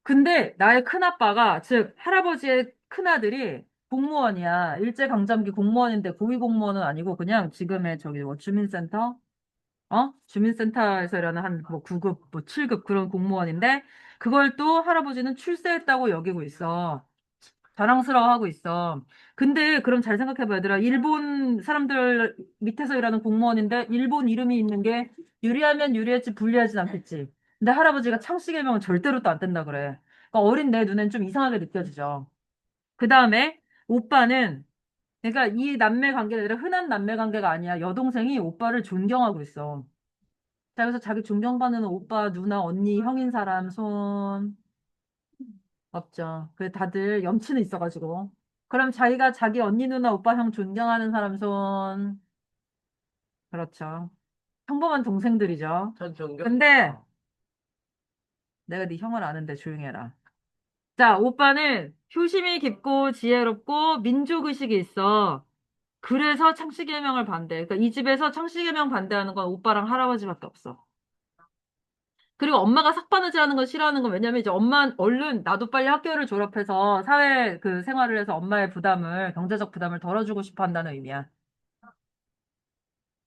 근데 나의 큰아빠가, 즉, 할아버지의 큰아들이 공무원이야. 일제강점기 공무원인데 고위공무원은 아니고 그냥 지금의 저기 뭐 주민센터? 주민센터에서 일하는 한 뭐 9급, 뭐 7급 그런 공무원인데 그걸 또 할아버지는 출세했다고 여기고 있어. 자랑스러워하고 있어. 근데 그럼 잘 생각해봐, 얘들아. 일본 사람들 밑에서 일하는 공무원인데 일본 이름이 있는 게 유리하면 유리했지 불리하진 않겠지. 근데 할아버지가 창씨개명은 절대로 또 안 된다 그래. 그러니까 어린 내 눈엔 좀 이상하게 느껴지죠. 그 다음에 오빠는 그러니까 이 남매 관계가 아니라 흔한 남매 관계가 아니야. 여동생이 오빠를 존경하고 있어. 자, 그래서 자기 존경받는 오빠, 누나, 언니, 형인 사람 손 없죠. 그 다들 염치는 있어가지고. 그럼 자기가 자기 언니, 누나, 오빠, 형 존경하는 사람 손. 그렇죠. 평범한 동생들이죠.
전 존경,
근데 내가 네 형을 아는데 조용히 해라. 자, 오빠는 효심이 깊고 지혜롭고 민족의식이 있어. 그래서 창씨개명을 반대. 그러니까 이 집에서 창씨개명 반대하는 건 오빠랑 할아버지밖에 없어. 그리고 엄마가 삭바느질 하는 거 싫어하는 건 왜냐면 이제 엄마 얼른 나도 빨리 학교를 졸업해서 사회 그 생활을 해서 엄마의 부담을 경제적 부담을 덜어주고 싶어 한다는 의미야.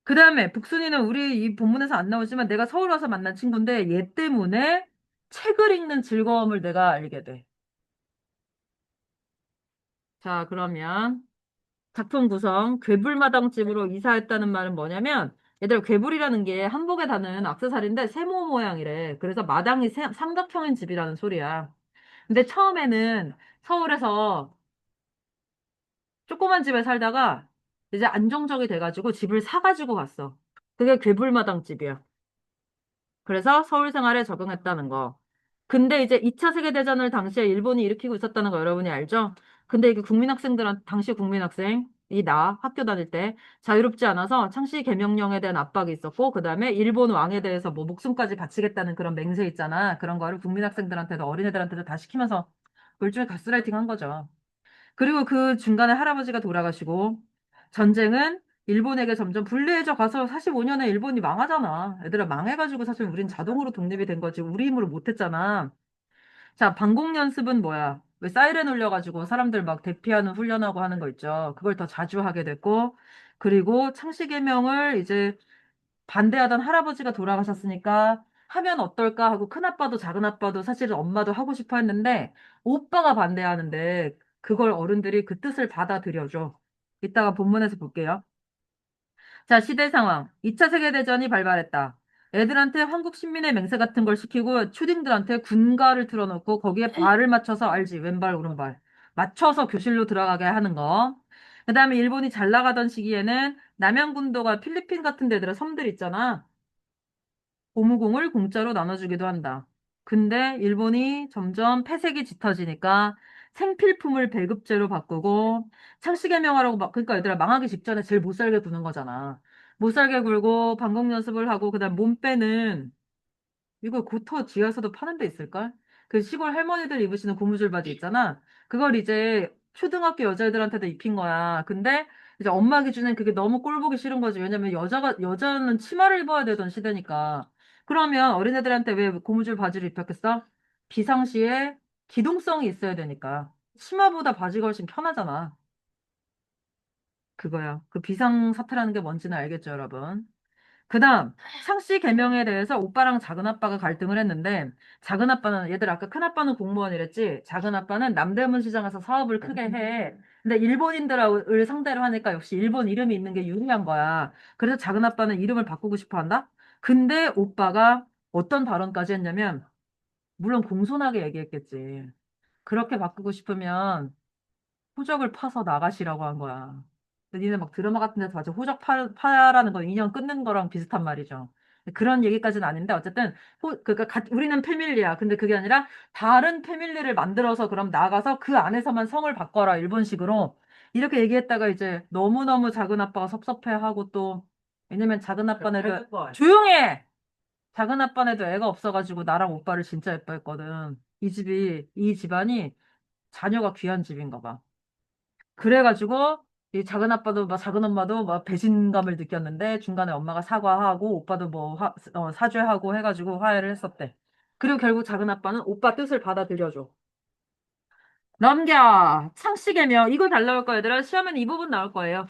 그 다음에 북순이는 우리 이 본문에서 안 나오지만 내가 서울 와서 만난 친구인데 얘 때문에 책을 읽는 즐거움을 내가 알게 돼. 자, 그러면 작품 구성 괴물마당집으로 이사했다는 말은 뭐냐면 얘들아, 괴물이라는 게 한복에 다는 액세서리인데 세모 모양이래. 그래서 마당이 삼각형인 집이라는 소리야. 근데 처음에는 서울에서 조그만 집에 살다가 이제 안정적이 돼가지고 집을 사가지고 갔어. 그게 괴물마당 집이야. 그래서 서울 생활에 적응했다는 거. 근데 이제 2차 세계대전을 당시에 일본이 일으키고 있었다는 거 여러분이 알죠? 근데 이게 당시 국민학생이 나 학교 다닐 때 자유롭지 않아서 창씨 개명령에 대한 압박이 있었고, 그 다음에 일본 왕에 대해서 뭐 목숨까지 바치겠다는 그런 맹세 있잖아. 그런 거를 국민학생들한테도 어린애들한테도 다 시키면서 일종의 가스라이팅 한 거죠. 그리고 그 중간에 할아버지가 돌아가시고, 전쟁은 일본에게 점점 불리해져 가서 45년에 일본이 망하잖아. 애들아, 망해가지고 사실 우린 자동으로 독립이 된 거지. 우리 힘으로 못했잖아. 자, 방공 연습은 뭐야? 왜 사이렌 울려가지고 사람들 막 대피하는 훈련하고 하는 거 있죠. 그걸 더 자주 하게 됐고, 그리고 창씨개명을 이제 반대하던 할아버지가 돌아가셨으니까 하면 어떨까 하고 큰아빠도 작은아빠도 사실은 엄마도 하고 싶어 했는데 오빠가 반대하는데 그걸 어른들이 그 뜻을 받아들여줘. 이따가 본문에서 볼게요. 자, 시대 상황. 2차 세계대전이 발발했다. 애들한테 한국 신민의 맹세 같은 걸 시키고 초딩들한테 군가를 틀어놓고 거기에 발을 맞춰서 알지? 왼발, 오른발. 맞춰서 교실로 들어가게 하는 거. 그 다음에 일본이 잘 나가던 시기에는 남양군도가 필리핀 같은 데들의 섬들 있잖아. 고무공을 공짜로 나눠주기도 한다. 근데 일본이 점점 폐색이 짙어지니까 생필품을 배급제로 바꾸고 창씨개명하라고 막 그러니까 얘들아 망하기 직전에 제일 못 살게 구는 거잖아. 못 살게 굴고 방공 연습을 하고 그다음 몸빼는 이거 고터 지하에서도 파는 데 있을걸? 그 시골 할머니들 입으시는 고무줄 바지 있잖아. 그걸 이제 초등학교 여자애들한테도 입힌 거야. 근데 이제 엄마 기준엔 그게 너무 꼴 보기 싫은 거지. 왜냐면 여자는 치마를 입어야 되던 시대니까. 그러면 어린애들한테 왜 고무줄 바지를 입혔겠어? 비상시에 기동성이 있어야 되니까. 치마보다 바지가 훨씬 편하잖아. 그거야. 그 비상 사태라는 게 뭔지는 알겠죠, 여러분? 그다음 상씨 개명에 대해서 오빠랑 작은아빠가 갈등을 했는데 작은아빠는 얘들 아까 큰아빠는 공무원이랬지 작은아빠는 남대문 시장에서 사업을 크게 해. 근데 일본인들을 상대로 하니까 역시 일본 이름이 있는 게 유리한 거야. 그래서 작은아빠는 이름을 바꾸고 싶어 한다. 근데 오빠가 어떤 발언까지 했냐면 물론 공손하게 얘기했겠지. 그렇게 바꾸고 싶으면 호적을 파서 나가시라고 한 거야. 근데 니네 막 드라마 같은 데서 봤죠? 파라는 건 인연 끊는 거랑 비슷한 말이죠. 그런 얘기까지는 아닌데 어쨌든 그러니까 우리는 패밀리야. 근데 그게 아니라 다른 패밀리를 만들어서 그럼 나가서 그 안에서만 성을 바꿔라 일본식으로 이렇게 얘기했다가 이제 너무너무 작은 아빠가 섭섭해하고 또 왜냐면 작은 아빠네도 조용해. 작은 아빠네도 애가 없어가지고 나랑 오빠를 진짜 예뻐했거든. 이 집안이 자녀가 귀한 집인가 봐. 그래가지고 이 작은 아빠도 막 작은 엄마도 막 배신감을 느꼈는데 중간에 엄마가 사과하고 오빠도 뭐 사죄하고 해가지고 화해를 했었대. 그리고 결국 작은 아빠는 오빠 뜻을 받아들여줘. 넘겨. 창씨 개명. 이거 잘 나올 거예요, 얘들아. 시험에는 이 부분 나올 거예요.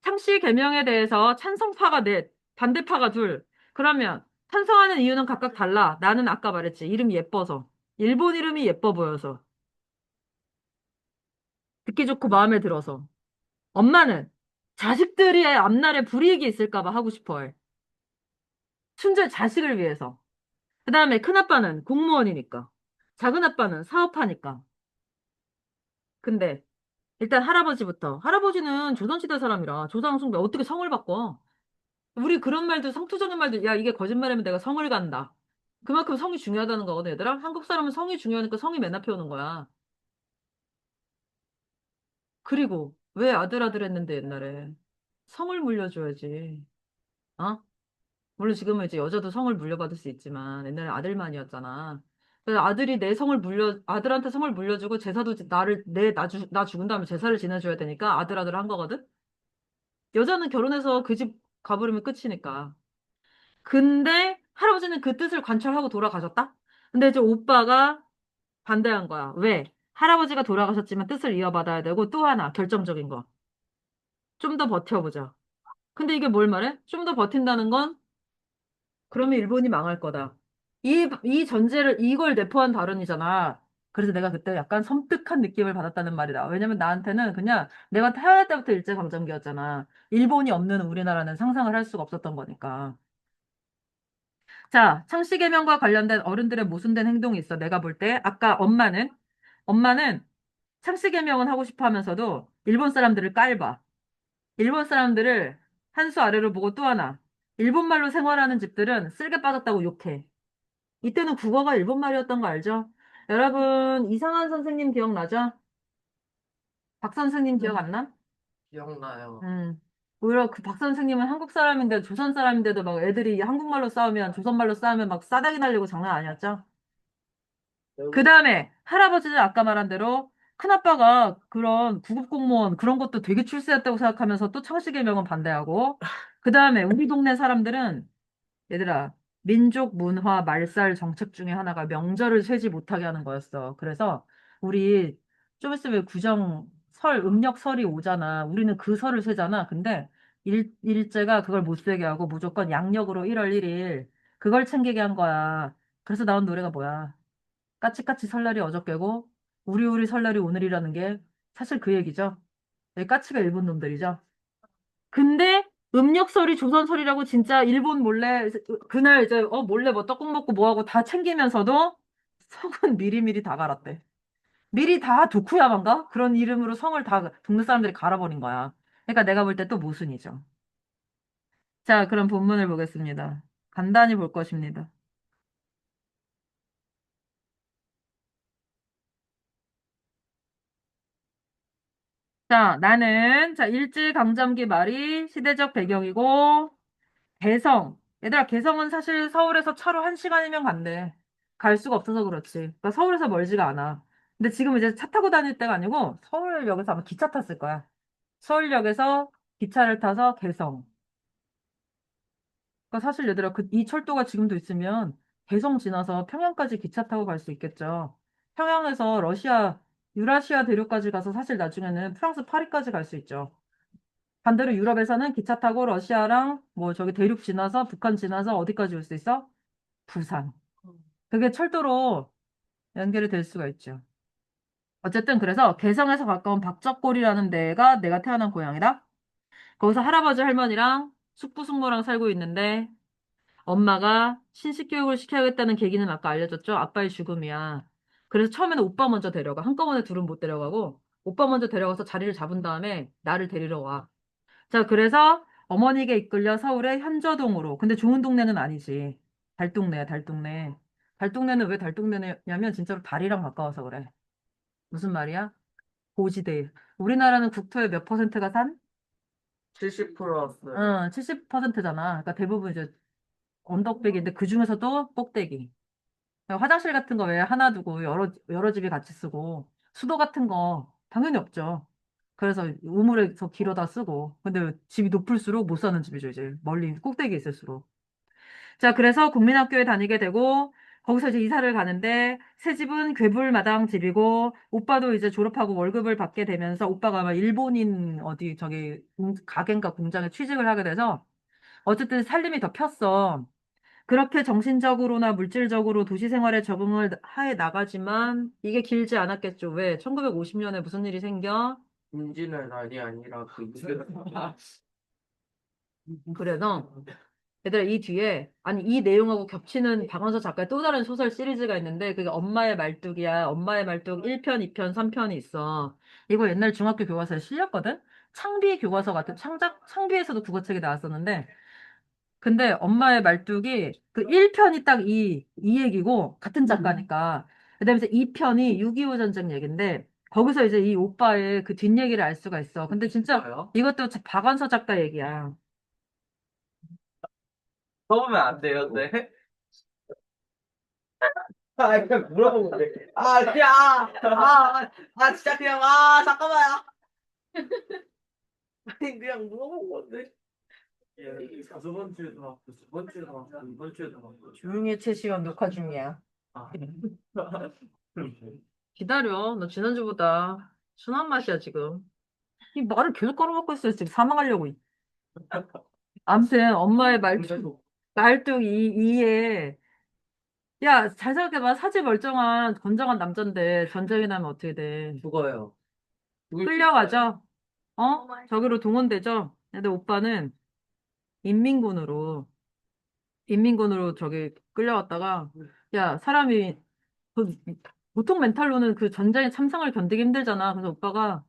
창씨 개명에 대해서 찬성파가 넷, 반대파가 둘. 그러면 찬성하는 이유는 각각 달라. 나는 아까 말했지. 이름이 예뻐서. 일본 이름이 예뻐 보여서. 듣기 좋고 마음에 들어서. 엄마는 자식들의 앞날에 불이익이 있을까 봐 하고 싶어 해. 순전히 자식을 위해서. 그 다음에 큰아빠는 공무원이니까. 작은아빠는 사업하니까. 근데 일단 할아버지부터. 할아버지는 조선시대 사람이라 조상숭배 어떻게 성을 바꿔? 우리 그런 말도 성투적인 말도 야 이게 거짓말이면 내가 성을 간다. 그만큼 성이 중요하다는 거거든 얘들아. 한국 사람은 성이 중요하니까 성이 맨 앞에 오는 거야. 그리고 왜 아들 했는데 옛날에 성을 물려줘야지. 어? 물론 지금은 이제 여자도 성을 물려받을 수 있지만 옛날에 아들만이었잖아. 그래서 아들한테 성을 물려주고 제사도 나 죽은 다음에 제사를 지내줘야 되니까 아들 한 거거든? 여자는 결혼해서 그 집 가버리면 끝이니까. 근데 할아버지는 그 뜻을 관철하고 돌아가셨다? 근데 이제 오빠가 반대한 거야. 왜? 할아버지가 돌아가셨지만 뜻을 이어받아야 되고 또 하나 결정적인 거. 좀 더 버텨보자. 근데 이게 뭘 말해? 좀 더 버틴다는 건 그러면 일본이 망할 거다. 이걸 내포한 발언이잖아. 그래서 내가 그때 약간 섬뜩한 느낌을 받았다는 말이다. 왜냐면 나한테는 그냥 내가 태어날 때부터 일제강점기였잖아. 일본이 없는 우리나라는 상상을 할 수가 없었던 거니까. 자, 창씨개명과 관련된 어른들의 모순된 행동이 있어. 내가 볼 때. 아까 엄마는 창씨개명은 하고 싶어 하면서도 일본 사람들을 깔봐. 일본 사람들을 한 수 아래로 보고 또 하나. 일본말로 생활하는 집들은 쓸개 빠졌다고 욕해. 이때는 국어가 일본말이었던 거 알죠? 여러분, 이상한 선생님 기억나죠? 박 선생님 기억 안 나?
기억나요.
음. 오히려 그 박 선생님은 한국 사람인데 조선 사람인데도 막 애들이 한국말로 싸우면 조선말로 싸우면 막 싸대기 날리고 장난 아니었죠? 그 다음에 할아버지는 아까 말한 대로 큰아빠가 그런 구급공무원 그런 것도 되게 출세했다고 생각하면서 또 창씨개명은 반대하고 그 다음에 우리 동네 사람들은 얘들아 민족 문화 말살 정책 중에 하나가 명절을 세지 못하게 하는 거였어. 그래서 우리 좀 있으면 구정 설 음력 설이 오잖아. 우리는 그 설을 세잖아. 근데 일제가 그걸 못 세게 하고 무조건 양력으로 1월 1일 그걸 챙기게 한 거야. 그래서 나온 노래가 뭐야? 까치까치 설날이 어저께고 우리우리 설날이 오늘이라는 게 사실 그 얘기죠. 이 까치가 일본 놈들이죠. 근데 음력설이 조선설이라고 진짜 일본 몰래 그날 이제 몰래 뭐 떡국 먹고 뭐하고 다 챙기면서도 성은 미리미리 다 갈았대. 미리 다 도쿠야만가? 그런 이름으로 성을 다 동네 사람들이 갈아버린 거야. 그러니까 내가 볼 때 또 모순이죠. 자, 그럼 본문을 보겠습니다. 간단히 볼 것입니다. 자, 일제강점기 말이 시대적 배경이고, 개성. 얘들아, 개성은 사실 서울에서 차로 1시간이면 간대. 갈 수가 없어서 그렇지. 그러니까 서울에서 멀지가 않아. 근데 지금 이제 차 타고 다닐 때가 아니고, 서울역에서 아마 기차 탔을 거야. 서울역에서 기차를 타서 개성. 그러니까 사실 얘들아, 이 철도가 지금도 있으면 개성 지나서 평양까지 기차 타고 갈 수 있겠죠. 평양에서 유라시아 대륙까지 가서 사실 나중에는 프랑스 파리까지 갈 수 있죠. 반대로 유럽에서는 기차 타고 러시아랑 뭐 저기 대륙 지나서 북한 지나서 어디까지 올 수 있어? 부산. 그게 철도로 연결이 될 수가 있죠. 어쨌든 그래서 개성에서 가까운 박적골이라는 데가 내가 태어난 고향이다. 거기서 할아버지 할머니랑 숙부숙모랑 살고 있는데 엄마가 신식 교육을 시켜야겠다는 계기는 아까 알려줬죠? 아빠의 죽음이야. 그래서 처음에는 오빠 먼저 데려가. 한꺼번에 둘은 못 데려가고 오빠 먼저 데려가서 자리를 잡은 다음에 나를 데리러 와. 자, 그래서 어머니에게 이끌려 서울의 현저동으로. 근데 좋은 동네는 아니지. 달동네야, 달동네. 달동네는 왜 달동네냐면 진짜로 달이랑 가까워서 그래. 무슨 말이야? 고지대. 우리나라는 국토의 몇 퍼센트가 산?
70% 왔어요.
응, 70%잖아. 그러니까 대부분 이제 언덕백인데 그 중에서도 꼭대기. 화장실 같은 거 왜 하나 두고 여러 집이 같이 쓰고 수도 같은 거 당연히 없죠. 그래서 우물에서 길어다 쓰고. 근데 집이 높을수록 못 사는 집이죠, 이제. 멀리 꼭대기에 있을수록. 자, 그래서 국민학교에 다니게 되고 거기서 이제 이사를 가는데 새 집은 괴물마당 집이고 오빠도 이제 졸업하고 월급을 받게 되면서 오빠가 아마 일본인 어디 저기 가게인가 공장에 취직을 하게 돼서 어쨌든 살림이 더 폈어. 그렇게 정신적으로나 물질적으로 도시 생활에 적응을 해 나가지만 이게 길지 않았겠죠. 왜? 1950년에 무슨 일이 생겨?
인지는 날이 아니라 그
그래서 얘들아 이 뒤에 아니 이 내용하고 겹치는 박완서 작가의 또 다른 소설 시리즈가 있는데 그게 엄마의 말뚝이야. 엄마의 말뚝 1편, 2편, 3편이 있어. 이거 옛날 중학교 교과서에 실렸거든? 창비 교과서 같은 창비에서도 국어책이 나왔었는데 근데 엄마의 말뚝이 그 1편이 딱 이 얘기고, 같은 작가니까. 그 다음에 이제 2편이 6.25 전쟁 얘기인데, 거기서 이제 이 오빠의 그 뒷얘기를 알 수가 있어. 근데 진짜
뭐요?
이것도 박완서 작가 얘기야.
처음에 안 돼요, 네? 아, 그냥 물어본 건데. 아, 진짜, 진짜 그냥, 잠깐만요. 아니, 그냥 물어본 건데. 예, 저번 주에도 나왔고, 저번 주에도 나왔고, 이번 주에도 나왔고.
조용히 해, 최시원 녹화 중이야.
아,
기다려. 너 지난주보다 순한 맛이야, 지금. 이 말을 계속 걸어먹고 있어. 지금 사망하려고. 아무튼 엄마의 말뚝, 말뚝 이에 야, 잘 생각해봐. 사지 멀쩡한 건장한 남잔데 전쟁이 나면 어떻게 돼?
죽어요. 죽을 수 있어요.
끌려가죠? 어? 저기로 동원되죠? 근데 오빠는 인민군으로, 인민군으로 저기 끌려갔다가, 야, 사람이, 그, 보통 멘탈로는 그 전쟁의 참상을 견디기 힘들잖아. 그래서 오빠가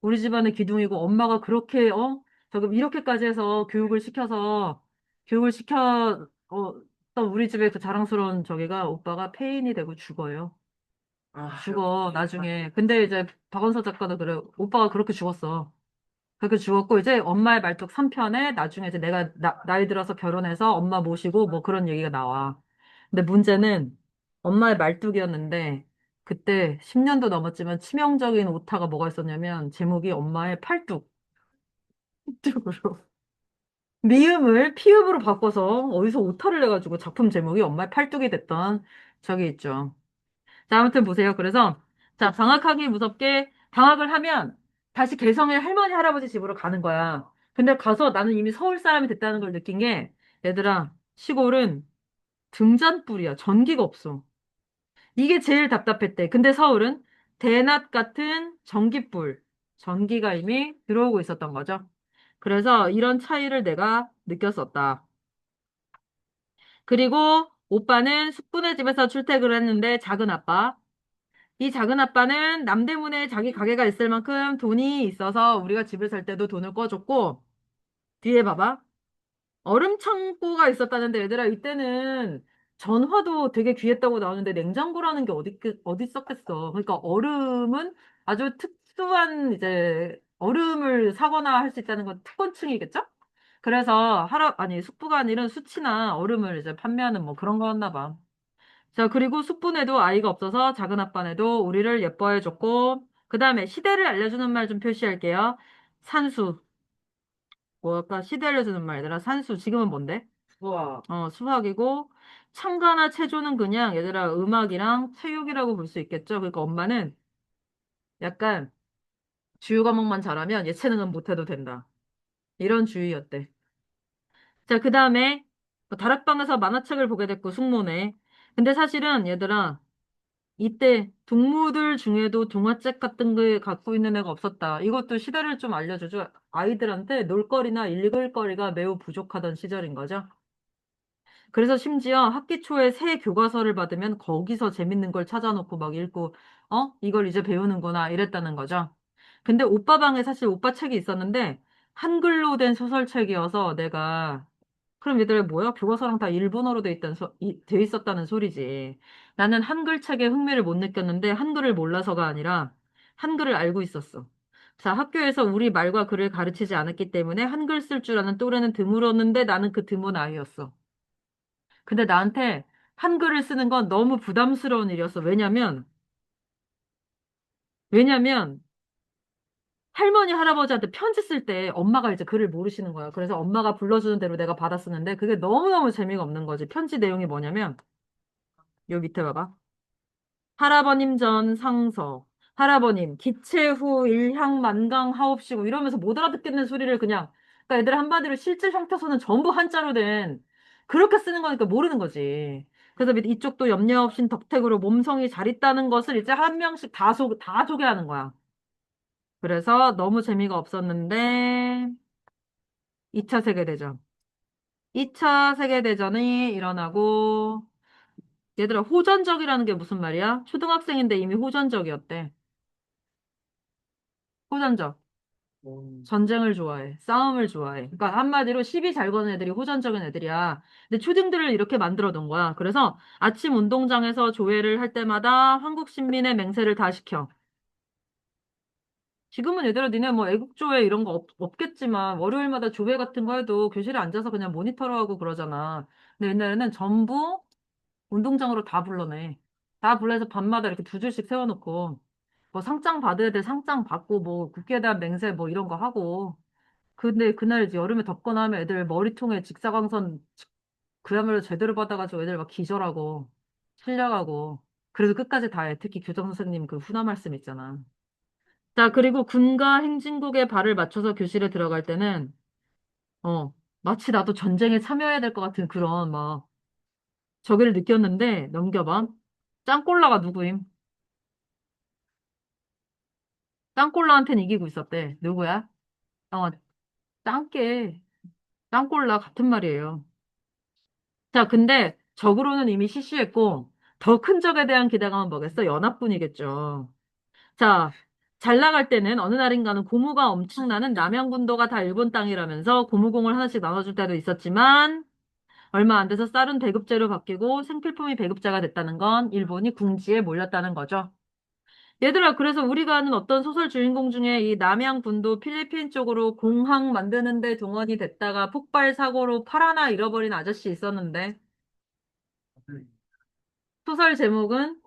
우리 집안의 기둥이고 엄마가 그렇게, 저기 이렇게까지 해서 교육을 시켜, 또 우리 집의 그 자랑스러운 저기가 오빠가 폐인이 되고 죽어요.
아,
죽어, 나중에. 근데 이제 박원서 작가도 그래. 오빠가 그렇게 죽었어. 그렇게 죽었고, 이제 엄마의 말뚝 3편에 나중에 이제 내가 나이 들어서 결혼해서 엄마 모시고 뭐 그런 얘기가 나와. 근데 문제는 엄마의 말뚝이었는데, 그때 10년도 넘었지만 치명적인 오타가 뭐가 있었냐면, 제목이 엄마의 팔뚝. 뚝으로. 미음을 피읍으로 바꿔서 어디서 오타를 내가지고 작품 제목이 엄마의 팔뚝이 됐던 적이 있죠. 자, 아무튼 보세요. 그래서, 자, 방학하기 무섭게, 방학을 하면 다시 개성의 할머니, 할아버지 집으로 가는 거야. 근데 가서 나는 이미 서울 사람이 됐다는 걸 느낀 게, 얘들아, 시골은 등잔불이야. 전기가 없어. 이게 제일 답답했대. 근데 서울은 대낮 같은 전기불, 전기가 이미 들어오고 있었던 거죠. 그래서 이런 차이를 내가 느꼈었다. 그리고 오빠는 숙부네 집에서 출퇴근을 했는데 작은 아빠, 이 작은 아빠는 남대문에 자기 가게가 있을 만큼 돈이 있어서 우리가 집을 살 때도 돈을 꿔줬고, 뒤에 봐봐. 얼음 창고가 있었다는데 얘들아, 이때는 전화도 되게 귀했다고 나오는데 냉장고라는 게 어디 있었겠어. 그러니까 얼음은 아주 특수한 이제 얼음을 사거나 할 수 있다는 건 특권층이겠죠? 그래서 아니, 숙부가 아니라 수치나 얼음을 이제 판매하는 뭐 그런 거였나 봐. 자, 그리고 숙부네도 아이가 없어서 작은 아빠네도 우리를 예뻐해줬고, 그 다음에 시대를 알려주는 말 좀 표시할게요. 산수. 뭐랄까, 시대 알려주는 말, 얘들아. 산수. 지금은 뭔데?
우와.
수학이고, 창가나 체조는 그냥 얘들아, 음악이랑 체육이라고 볼 수 있겠죠? 그러니까 엄마는 약간 주요 과목만 잘하면 예체능은 못해도 된다. 이런 주의였대. 자, 그 다음에 다락방에서 만화책을 보게 됐고, 숙모네. 근데 사실은 얘들아, 이때 동무들 중에도 동화책 같은 걸 갖고 있는 애가 없었다. 이것도 시대를 좀 알려주죠. 아이들한테 놀거리나 읽을 거리가 매우 부족하던 시절인 거죠. 그래서 심지어 학기 초에 새 교과서를 받으면 거기서 재밌는 걸 찾아놓고 막 읽고, 이걸 이제 배우는구나 이랬다는 거죠. 근데 오빠 방에 사실 오빠 책이 있었는데 한글로 된 소설책이어서 내가 그럼 얘들아 뭐야? 교과서랑 다 일본어로 돼 있었다는 소리지. 나는 한글 책에 흥미를 못 느꼈는데 한글을 몰라서가 아니라 한글을 알고 있었어. 자, 학교에서 우리 말과 글을 가르치지 않았기 때문에 한글 쓸 줄 아는 또래는 드물었는데 나는 그 드문 아이였어. 근데 나한테 한글을 쓰는 건 너무 부담스러운 일이었어. 왜냐면 할머니, 할아버지한테 편지 쓸 때 엄마가 이제 글을 모르시는 거야. 그래서 엄마가 불러주는 대로 내가 받았었는데 그게 너무너무 재미가 없는 거지. 편지 내용이 뭐냐면 여기 밑에 봐봐. 할아버님 전 상서. 할아버님, 기체 후 일향 만강 하옵시고 이러면서 못 알아듣겠는 소리를 그냥, 그러니까 애들 한마디로 실제 형태소는 전부 한자로 된, 그렇게 쓰는 거니까 모르는 거지. 그래서 이쪽도 염려 없인 덕택으로 몸성이 잘 있다는 것을 이제 한 명씩 다 소개하는 거야. 그래서 너무 재미가 없었는데, 2차 세계대전. 2차 세계대전이 일어나고, 얘들아, 호전적이라는 게 무슨 말이야? 초등학생인데 이미 호전적이었대. 호전적. 전쟁을 좋아해. 싸움을 좋아해. 그러니까 한마디로 시비 잘 거는 애들이 호전적인 애들이야. 근데 초딩들을 이렇게 만들어 둔 거야. 그래서 아침 운동장에서 조회를 할 때마다 한국 신민의 맹세를 다 시켜. 지금은 얘들아 니네 뭐 애국조회 이런 거 없겠지만 월요일마다 조회 같은 거 해도 교실에 앉아서 그냥 모니터로 하고 그러잖아. 근데 옛날에는 전부 운동장으로 다 불러내. 다 불러서 밤마다 이렇게 두 줄씩 세워놓고 뭐 상장 받을 애들 상장 받고 뭐 국기에 대한 맹세 뭐 이런 거 하고 근데 그날 이제 여름에 덥거나 하면 애들 머리통에 직사광선 그야말로 제대로 받아가지고 애들 막 기절하고 실려가고 그래도 끝까지 다 해. 특히 교장 선생님 그 훈화 말씀 있잖아. 자, 그리고 군과 행진국의 발을 맞춰서 교실에 들어갈 때는 어 마치 나도 전쟁에 참여해야 될 것 같은 그런 막 저기를 느꼈는데 넘겨봐. 짱꼴라가 누구임? 짱꼴라한테는 이기고 있었대. 누구야? 어, 짱깨. 짱꼴라 같은 말이에요. 자, 근데 적으로는 이미 시시했고 더 큰 적에 대한 기대감은 뭐겠어? 연합군이겠죠. 자, 잘 나갈 때는 어느 날인가는 고무가 엄청나는 남양군도가 다 일본 땅이라면서 고무공을 하나씩 나눠줄 때도 있었지만 얼마 안 돼서 쌀은 배급제로 바뀌고 생필품이 배급제가 됐다는 건 일본이 궁지에 몰렸다는 거죠. 얘들아, 그래서 우리가 아는 어떤 소설 주인공 중에 이 남양군도 필리핀 쪽으로 공항 만드는데 동원이 됐다가 폭발 사고로 팔 하나 잃어버린 아저씨 있었는데 소설 제목은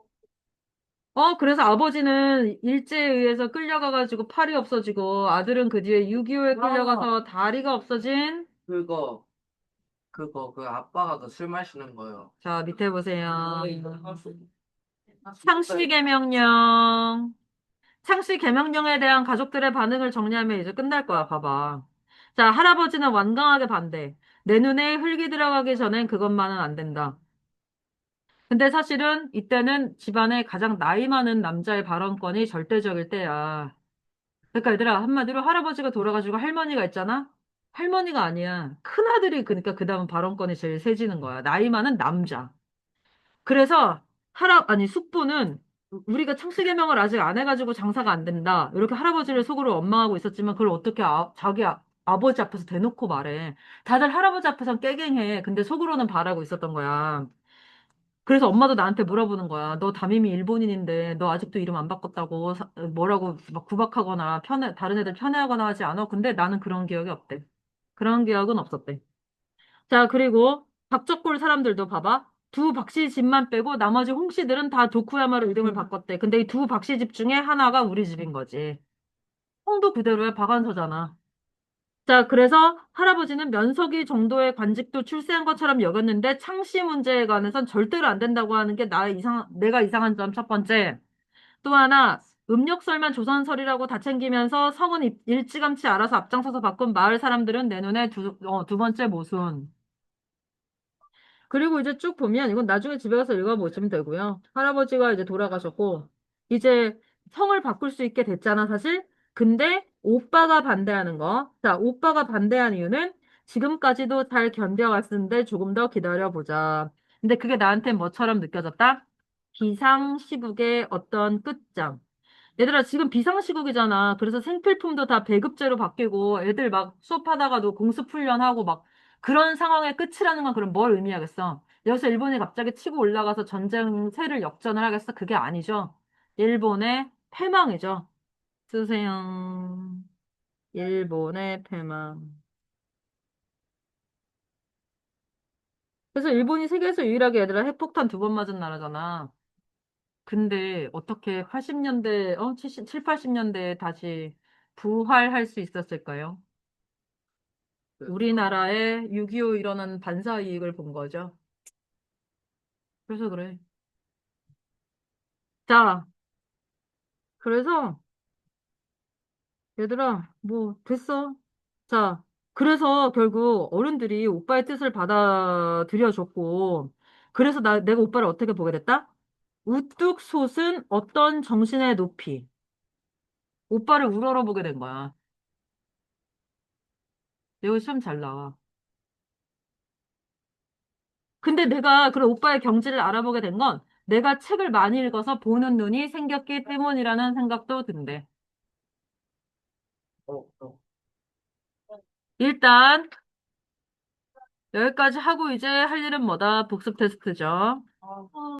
그래서 아버지는 일제에 의해서 끌려가가지고 팔이 없어지고 아들은 그 뒤에 6.25에 끌려가서 다리가 없어진
그거, 그 아빠가 더 술 마시는 거요.
자, 밑에 보세요. 상시 개명령. 상시 개명령에 대한 가족들의 반응을 정리하면 이제 끝날 거야. 봐봐. 자, 할아버지는 완강하게 반대. 내 눈에 흙이 들어가기 전엔 그것만은 안 된다. 근데 사실은 이때는 집안에 가장 나이 많은 남자의 발언권이 절대적일 때야. 그러니까 얘들아, 한마디로 할아버지가 돌아가지고 할머니가 있잖아? 할머니가 아니야. 큰아들이 그러니까 그 다음 발언권이 제일 세지는 거야. 나이 많은 남자. 그래서 아니 숙부는 우리가 창씨개명을 아직 안 해가지고 장사가 안 된다. 이렇게 할아버지를 속으로 원망하고 있었지만 그걸 어떻게 자기 아버지 앞에서 대놓고 말해. 다들 할아버지 앞에선 깨갱해. 근데 속으로는 바라고 있었던 거야. 그래서 엄마도 나한테 물어보는 거야. 너 담임이 일본인인데 너 아직도 이름 안 바꿨다고 뭐라고 막 구박하거나 다른 애들 편애하거나 하지 않아? 근데 나는 그런 기억이 없대. 그런 기억은 없었대. 자, 그리고 박적골 사람들도 봐봐. 두 박씨 집만 빼고 나머지 홍씨들은 다 도쿠야마로 이름을 바꿨대. 근데 이 두 박씨 집 중에 하나가 우리 집인 거지. 홍도 그대로야. 박완서잖아. 자, 그래서 할아버지는 면석이 정도의 관직도 출세한 것처럼 여겼는데 창씨 문제에 관해선 절대로 안 된다고 하는 게 내가 이상한 점 첫 번째. 또 하나, 음력설만 조선설이라고 다 챙기면서 성은 일찌감치 알아서 앞장서서 바꾼 마을 사람들은 내 눈에 두 번째 모순. 그리고 이제 쭉 보면 이건 나중에 집에 가서 읽어보시면 되고요. 할아버지가 이제 돌아가셨고 이제 성을 바꿀 수 있게 됐잖아, 사실. 근데 오빠가 반대하는 거. 자, 오빠가 반대한 이유는 지금까지도 잘 견뎌왔는데 조금 더 기다려보자. 근데 그게 나한테 뭐처럼 느껴졌다? 비상시국의 어떤 끝장. 얘들아, 지금 비상시국이잖아. 그래서 생필품도 다 배급제로 바뀌고 애들 막 수업하다가도 공습훈련하고 막 그런 상황의 끝이라는 건 그럼 뭘 의미하겠어? 여기서 일본이 갑자기 치고 올라가서 전쟁세를 역전을 하겠어? 그게 아니죠. 일본의 패망이죠. 쓰세요. 일본의 패망. 그래서 일본이 세계에서 유일하게 얘들아 핵폭탄 2번 맞은 나라잖아. 근데 어떻게 80년대, 7, 80년대에 다시 부활할 수 있었을까요? 우리나라의 6.25 일어난 반사 이익을 본 거죠. 그래서 그래. 자, 그래서 얘들아, 뭐 됐어. 자, 그래서 결국 어른들이 오빠의 뜻을 받아들여줬고, 그래서 내가 오빠를 어떻게 보게 됐다? 우뚝 솟은 어떤 정신의 높이. 오빠를 우러러보게 된 거야. 이거 시험 잘 나와. 근데 내가 그런 오빠의 경지를 알아보게 된 건 내가 책을 많이 읽어서 보는 눈이 생겼기 때문이라는 생각도 든대.
어, 어.
일단 여기까지 하고 이제 할 일은 뭐다? 복습 테스트죠.